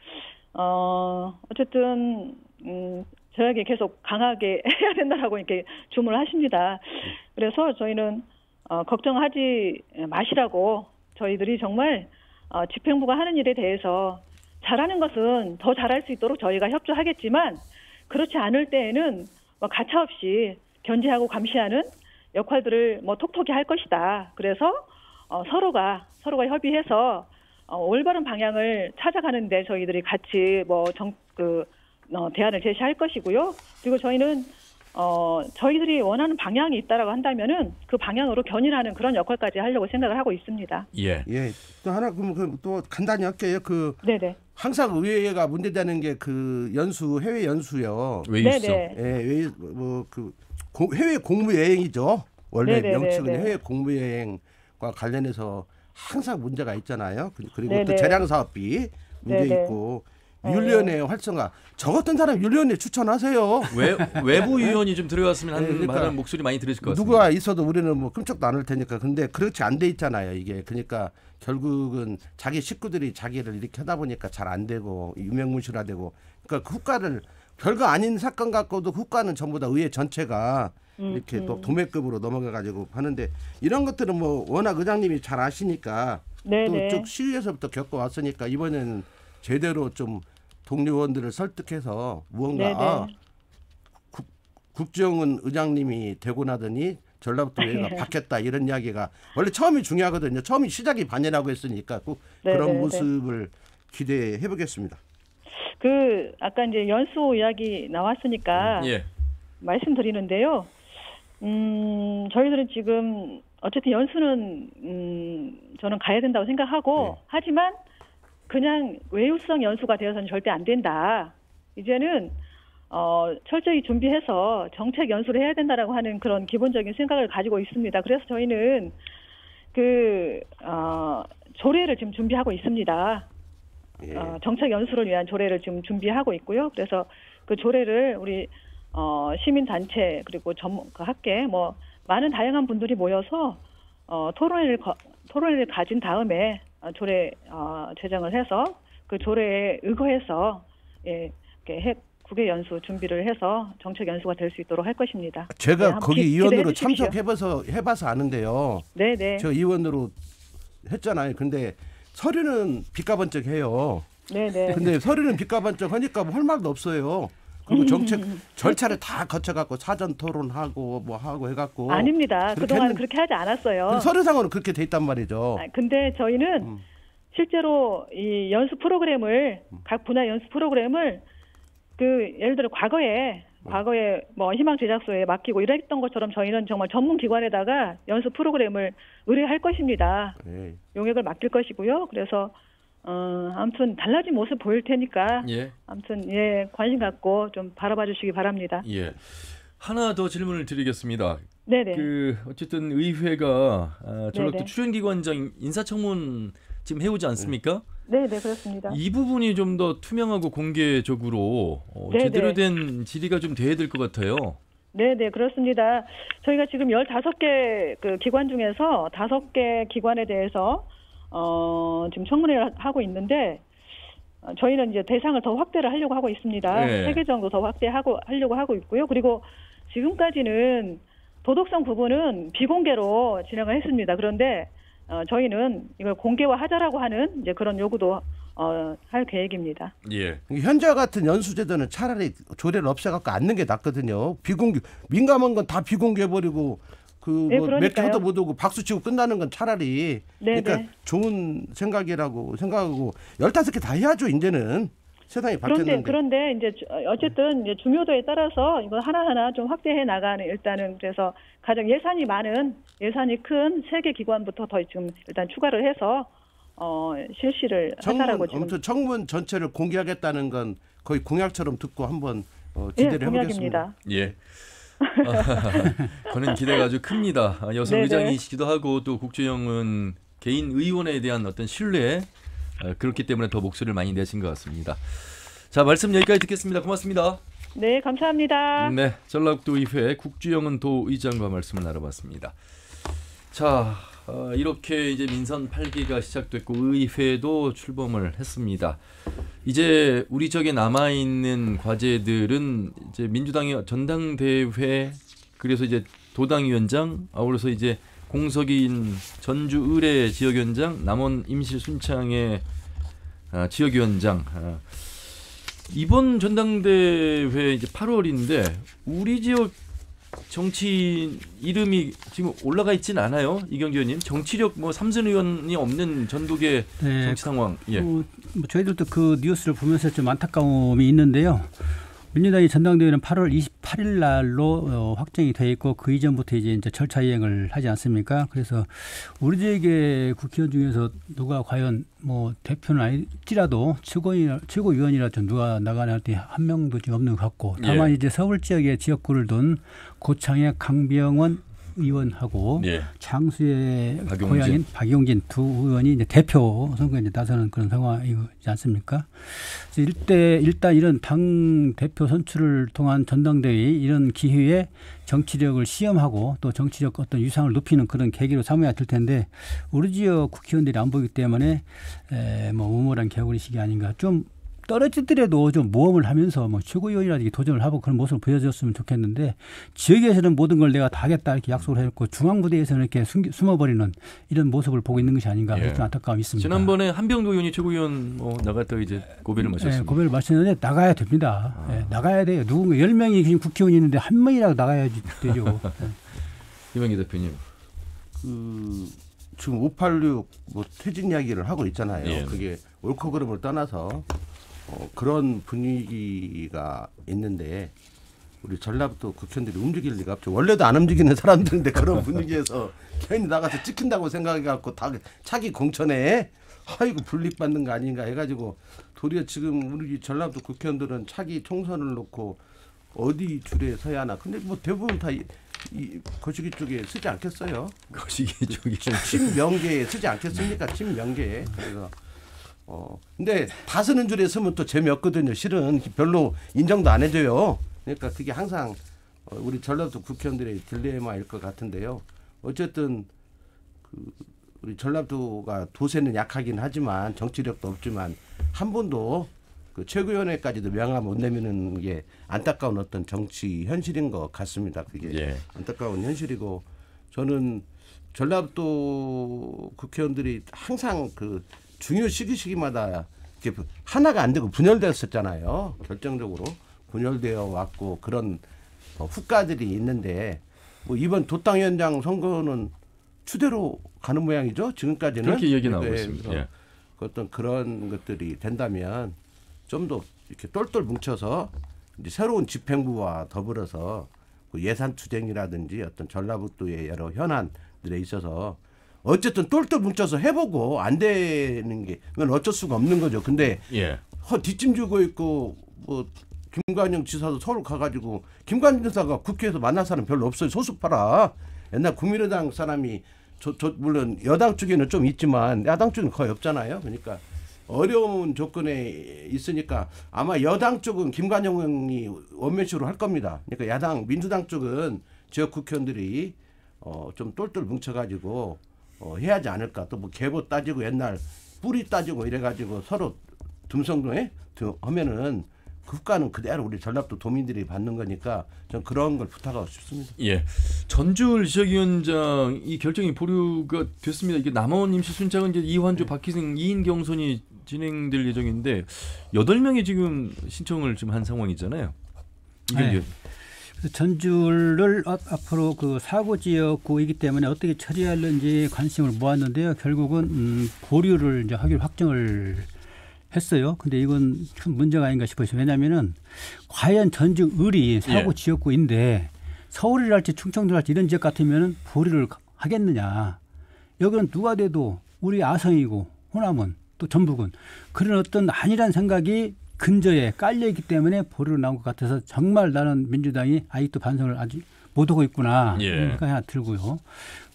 어쨌든 저에게 계속 강하게 해야 된다라고 이렇게 주문을 하십니다. 그래서 저희는 걱정하지 마시라고 저희들이 정말 집행부가 하는 일에 대해서 잘하는 것은 더 잘할 수 있도록 저희가 협조하겠지만 그렇지 않을 때에는 가차없이 견제하고 감시하는 역할들을 톡톡히 할 것이다. 그래서 서로가 협의해서 올바른 방향을 찾아가는데 저희들이 같이 대안을 제시할 것이고요. 그리고 저희는 저희들이 원하는 방향이 있다라고 한다면은 그 방향으로 견인하는 그런 역할까지 하려고 생각을 하고 있습니다. 예. 또 하나 또 간단히 할게요. 네네. 항상 의회가 문제되는 게 해외 연수요. 외유성. 예, 해외 공무 여행이죠. 원래 네네네네. 명칭은 해외 공무 여행과 관련해서 항상 문제가 있잖아요. 그리고 또 재량 사업비 문제 있고. 윤리위원회 활성화. 저 같은 사람 윤리위원회 추천하세요. 외부 위원이 좀 들어갔으면 하는 말하는 목소리 많이 들으실 것 같습니다. 누가 있어도 우리는 뭐 끔찍도 않을 테니까. 근데 그렇지 안 돼 있잖아요. 이게 그러니까 결국은 자기 식구들이 자기를 이렇게 하다 보니까 잘 안 되고 유명무실화되고. 그러니까 그 후과를 별거 아닌 사건 갖고도 후과는 전부 다 의회 전체가 이렇게 또 도매급으로 넘어가가지고 하는데 이런 것들은 뭐 워낙 의장님이 잘 아시니까 또 쭉 시위에서부터 겪어왔으니까 이번에는 제대로 좀 동료 의원들을 설득해서 무언가 국정은 의장님이 되고 나더니 전라북도 의회가 바뀌었다 이런 이야기가 원래 처음이 중요하거든요. 처음이 시작이 반이라고 했으니까 꼭 그런 모습을 기대해 보겠습니다. 아까 이제 연수 이야기 나왔으니까 말씀드리는데요. 저희들은 지금 어쨌든 연수는 저는 가야 된다고 생각하고 하지만 그냥 외유성 연수가 되어서는 절대 안 된다. 이제는 철저히 준비해서 정책 연수를 해야 된다라고 하는 그런 기본적인 생각을 가지고 있습니다. 그래서 저희는 조례를 지금 준비하고 있습니다. 정책 연수를 위한 조례를 지금 준비하고 있고요. 그래서 그 조례를 우리 시민단체 그리고 학계 많은 다양한 분들이 모여서 토론회를 가진 다음에 조례 제정을 해서 그 조례에 의거해서 이렇게 국외 연수 준비를 해서 정책 연수가 될 수 있도록 할 것입니다. 제가 거기 의원으로 주십시오. 해봐서 아는데요. 네네. 저 의원으로 했잖아요. 근데 서류는 빚가번쩍해요. 네네. 근데 서류는 빚가번쩍하니까 뭐 할 말도 없어요. 그리고 정책 절차를 다 거쳐갖고 사전 토론하고 뭐 하고 해갖고. 아닙니다. 그동안 그렇게 하지 않았어요. 서류상으로는 그렇게 돼 있단 말이죠. 근데 저희는 실제로 이 연수 프로그램을 각 분야 연수 프로그램을 예를 들어 과거에 뭐 희망 제작소에 맡기고 이랬던 것처럼 저희는 정말 전문 기관에다가 연수 프로그램을 의뢰할 것입니다. 네. 용역을 맡길 것이고요. 그래서 아무튼 달라진 모습 보일 테니까 아무튼 관심 갖고 좀 바라봐 주시기 바랍니다. 예. 하나 더 질문을 드리겠습니다. 네네. 어쨌든 의회가 전라도 네네. 출연기관장 인사청문 지금 해오지 않습니까? 네네 그렇습니다. 이 부분이 좀 더 투명하고 공개적으로 제대로 된 질의가 좀 돼야 될 것 같아요. 네네 그렇습니다. 저희가 지금 15개 그 기관 중에서 5개 기관에 대해서 지금 청문회를 하고 있는데 저희는 이제 대상을 더 확대를 하려고 하고 있습니다. 네. 3개 정도 더 하려고 하고 있고요. 그리고 지금까지는 도덕성 부분은 비공개로 진행을 했습니다. 그런데 저희는 이걸 공개화하자라고 하는 이제 그런 요구도 할 계획입니다. 예. 현재 같은 연수제도는 차라리 조례를 없애갖고 앉는 게 낫거든요. 민감한 건 다 비공개해버리고 몇 초도 못 오고 박수치고 끝나는 건 차라리 그러니까 좋은 생각이라고 생각하고 15개 다 해야죠. 이제는 세상이 바뀌었는데. 그런데 이제 어쨌든 이제 중요도에 따라서 이거 하나하나 좀 확대해 나가는 일단은 그래서 가장 예산이 큰 3개 기관부터 더 지금 일단 추가를 해서 실시를 하자라고 지금. 아무튼 청문 전체를 공개하겠다는 건 거의 공약처럼 듣고 한번 기대를 해보겠습니다. 예. 저는 기대가 아주 큽니다. 여성 의장이시기도 하고 또 국조영은 개인 의원에 대한 어떤 신뢰 그렇기 때문에 더 목소리를 많이 내신 것 같습니다. 자, 말씀 여기까지 듣겠습니다. 고맙습니다. 네, 감사합니다. 네, 전라북도의회 국주영은 도의장과 말씀을 나눠봤습니다. 자, 이렇게 이제 민선 8기가 시작됐고 의회도 출범을 했습니다. 이제 우리 쪽에 남아 있는 과제들은 이제 민주당의 전당대회 그래서 이제 도당위원장 아울러서 이제 공석인 전주 의뢰 지역위원장 남원 임실 순창의 지역위원장 이번 전당대회 이제 8월인데 우리 지역 정치 이름이 지금 올라가 있지는 않아요. 이경규 의원님 정치력 뭐 삼선 의원이 없는 전국의 정치 상황. 예. 저희들도 그 뉴스를 보면서 좀 안타까움이 있는데요. 민주당의 전당대회는 8월 28일 날로 확정이 돼 있고 그 이전부터 이제 절차 이행을 하지 않습니까? 그래서 우리 지역의 국회의원 중에서 누가 과연 뭐 대표는 아닐지라도 최고위원이라도 누가 나가나 할 때 한 명도 지금 없는 것 같고 다만 이제 서울 지역의 지역구를 둔 고창의 강병원 의원하고 장수의 고향인 박용진 두 의원이 이제 대표 선거에 이제 나서는 그런 상황이지 않습니까? 일단 이런 당 대표 선출을 통한 전당대회 이런 기회에 정치력을 시험하고 또 정치력 어떤 유상을 높이는 그런 계기로 삼아야 될 텐데 우리 지역 국회의원들이 안 보이기 때문에 뭐 우물한 개구리식이 아닌가 좀. 떨어지더라도 좀 모험을 하면서 뭐 최고위원이라든지 도전을 하고 그런 모습을 보여줬으면 좋겠는데 지역에서는 모든 걸 내가 다 하겠다 이렇게 약속을 했고 중앙부대에서는 이렇게 숨어버리는 이런 모습을 보고 있는 것이 아닌가 그런 안타까움이 있습니다. 지난번에 한병도 의원이 최고위원 나갔다가 이제 고배를 마셨습니다. 고배를 마셨는데 나가야 됩니다. 나가야 돼요. 누군가 10명이 지금 국회의원이 있는데 한 명이라도 나가야지 되죠. 이명기 대표님. 지금 586 뭐 퇴진 이야기를 하고 있잖아요. 그게 옳고 그름을 떠나서 그런 분위기가 있는데 우리 전라북도 국회의원들이 움직일 리가 없죠. 원래도 안 움직이는 사람들인데 그런 분위기에서 괜히 나가서 찍힌다고 생각해갖고 다 차기 공천에 아이고 불리받는 거 아닌가 해가지고 도리어 지금 우리 전라북도 국회의원들은 차기 총선을 놓고 어디 줄에 서야 하나. 근데 뭐 대부분 다 이 거시기 쪽에 쓰지 않겠어요? 거시기 쪽에 친명계에 쓰지 않겠습니까? 친명계에. 그래서 근데 다 쓰는 줄에 쓰면 또 재미없거든요. 실은 별로 인정도 안 해줘요. 그러니까 그게 항상 우리 전라도 국회의원들의 딜레마일 것 같은데요. 어쨌든 우리 전라도가 도세는 약하긴 하지만 정치력도 없지만 한 번도 그 최고위원회까지도 명함 못 내미는 게 안타까운 어떤 정치 현실인 것 같습니다. 그게 예. 안타까운 현실이고 저는 전라도 국회의원들이 항상 그 중요 시기마다 이렇게 하나가 안 되고 분열되었었잖아요. 결정적으로 분열되어 왔고 그런 후과들이 있는데 뭐 이번 도당위원장 선거는 추대로 가는 모양이죠. 지금까지는 그렇게 얘기 나오고 있습니다. 예. 어떤 그런 것들이 된다면 좀 더 이렇게 똘똘 뭉쳐서 이제 새로운 집행부와 더불어서 그 예산 투쟁이라든지 어떤 전라북도의 여러 현안들에 있어서 어쨌든 똘똘 뭉쳐서 해보고 안 되는 게 그건 어쩔 수가 없는 거죠. 근데 예. 뒷짐 지고 있고 뭐 김관영 지사도 서울 가가지고 김관영 지사가 국회에서 만난 사람 별로 없어요. 소수파라. 옛날 국민의당 사람이 물론 여당 쪽에는 좀 있지만 야당 쪽은 거의 없잖아요. 그러니까 어려운 조건에 있으니까 아마 여당 쪽은 김관영이 원맨쇼로 할 겁니다. 그러니까 야당 민주당 쪽은 지역 국회의원들이 좀 똘똘 뭉쳐가지고 해야 하지 않을까. 또 뭐 계보 따지고 옛날 뿌리 따지고 이래가지고 서로 듬성도에 하면은 국가는 그대로 우리 전라도 도민들이 받는 거니까 전 그런 걸 부탁하고 싶습니다. 예, 전주을 지역위원장 이 결정이 보류가 됐습니다. 이게 남원 임시순창은 이제 이환주, 박희승 2인 경선이 진행될 예정인데 8명이 지금 신청을 지금 한 상황이잖아요. 이게 네. 그래서 전주를 앞으로 그 사고 지역구이기 때문에 어떻게 처리할는지 관심을 모았는데요. 결국은 보류를 이제 하기로 확정을 했어요. 근데 이건 큰 문제가 아닌가 싶어요. 왜냐하면은 과연 전주을이 사고 지역구인데 서울이랄지 충청도랄지 이런 지역 같으면은 보류를 하겠느냐. 여기는 누가 돼도 우리 아성이고 호남은 또 전북은 그런 어떤 아니란 생각이 근저에 깔려있기 때문에 보류로 나온 것 같아서 정말 나는 민주당이 아직도 반성을 아직 못하고 있구나. 이런 생각이 하나 들고요.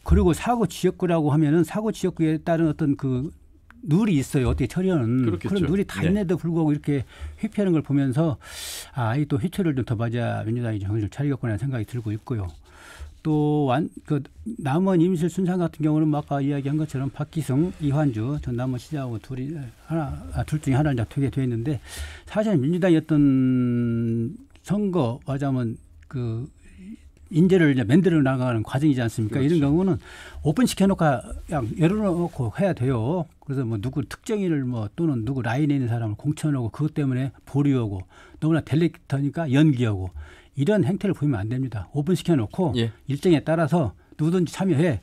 그리고 사고 지역구라고 하면은 사고 지역구에 따른 어떤 그 룰이 있어요. 어떻게 처리하는. 그렇겠죠. 그런 룰이 다 있는데도 불구하고 이렇게 회피하는 걸 보면서 이 또 회초를 좀 더 맞아 민주당이 정신을 차리겠구나 생각이 들고 있고요. 또 그 남원 임실 순창 같은 경우는 아까 이야기한 것처럼 박기성, 이환주 전 남원 시장하고 둘 중에 하나를 되게 돼 있는데 사실은 민주당이 어떤 선거 하자면 그 인재를 이제 만들어 나가는 과정이지 않습니까? 그렇죠. 이런 경우는 오픈시켜놓고 그냥 열어놓고 해야 돼요. 그래서 뭐 누구 특정인을 또는 누구 라인에 있는 사람을 공천하고 그것 때문에 보류하고 너무나 델리기터니까 연기하고 이런 행태를 보이면 안 됩니다. 오픈시켜놓고 일정에 따라서 누구든지 참여해.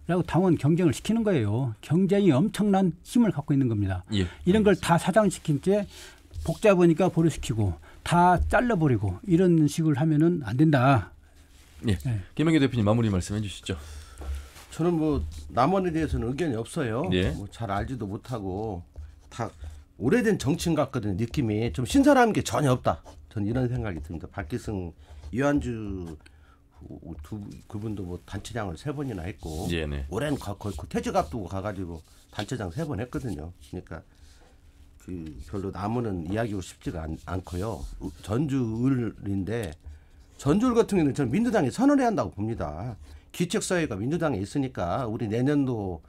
라고 당원 경쟁을 시키는 거예요. 경쟁이 엄청난 힘을 갖고 있는 겁니다. 이런 걸 다 사장시킨 채 복잡하니까 보류시키고 다 잘라버리고 이런 식으로 하면은 안 된다. 예. 김영규 대표님 마무리 말씀해 주시죠. 저는 뭐 남원에 대해서는 의견이 없어요. 예. 뭐 잘 알지도 못하고 다 오래된 정치인 같거든요. 느낌이 좀 신선한 게 전혀 없다. 저는 이런 생각이 듭니다. 박기승, 이완주 그분도 뭐 단체장을 3번이나 했고 오랜 거의 퇴직 앞두고 가가지고 단체장 3번 했거든요. 그러니까 그 별로 남원은 이야기하고 싶지가 않고요. 전주을인데 전주을 같은 경우는 저는 민주당이 선언해야 한다고 봅니다. 기책사회가 민주당에 있으니까 우리 내년도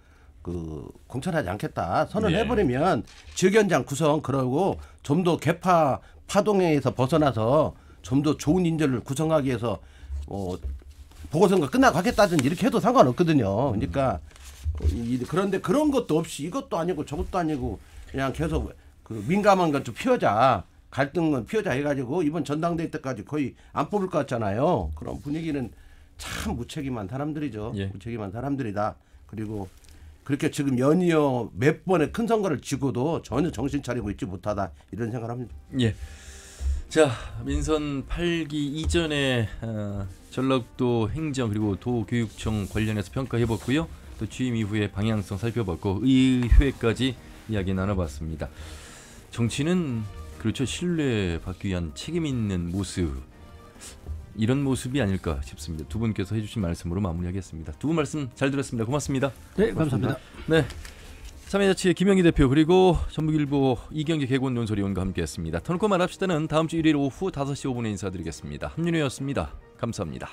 그 공천하지 않겠다 선언해버리면 지역위원장 구성 그러고 좀 더 개파 파동에서 벗어나서 좀 더 좋은 인재를 구성하기 위해서 보궐선거 끝나고 하겠다든지 이렇게 해도 상관없거든요. 그러니까 그런데 그런 것도 없이 이것도 아니고 저것도 아니고 그냥 계속 그 민감한 것 좀 피우자. 갈등은 피우자 해가지고 이번 전당대회 때까지 거의 안 뽑을 것 같잖아요. 그런 분위기는 참 무책임한 사람들이죠. 무책임한 사람들이다. 그리고 그렇게 지금 연이어 몇 번의 큰 선거를 지고도 전혀 정신 차리고 있지 못하다. 이런 생각을 합니다. 예. 자, 민선 8기 이전에 전라도 행정 그리고 도교육청 관련해서 평가해봤고요. 또 취임 이후의 방향성 살펴봤고 의회까지 이야기 나눠봤습니다. 정치는 그렇죠. 신뢰받기 위한 책임 있는 모습 이런 모습이 아닐까 싶습니다. 두 분께서 해주신 말씀으로 마무리하겠습니다. 두 분 말씀 잘 들었습니다. 고맙습니다. 네, 감사합니다. 네, 참여자치의 김영희 대표 그리고 전북일보 이경재 개건 논설위원과 함께했습니다. 터놓고 말합시다는 다음 주 일요일 오후 5시 5분에 인사드리겠습니다. 함윤호였습니다. 감사합니다.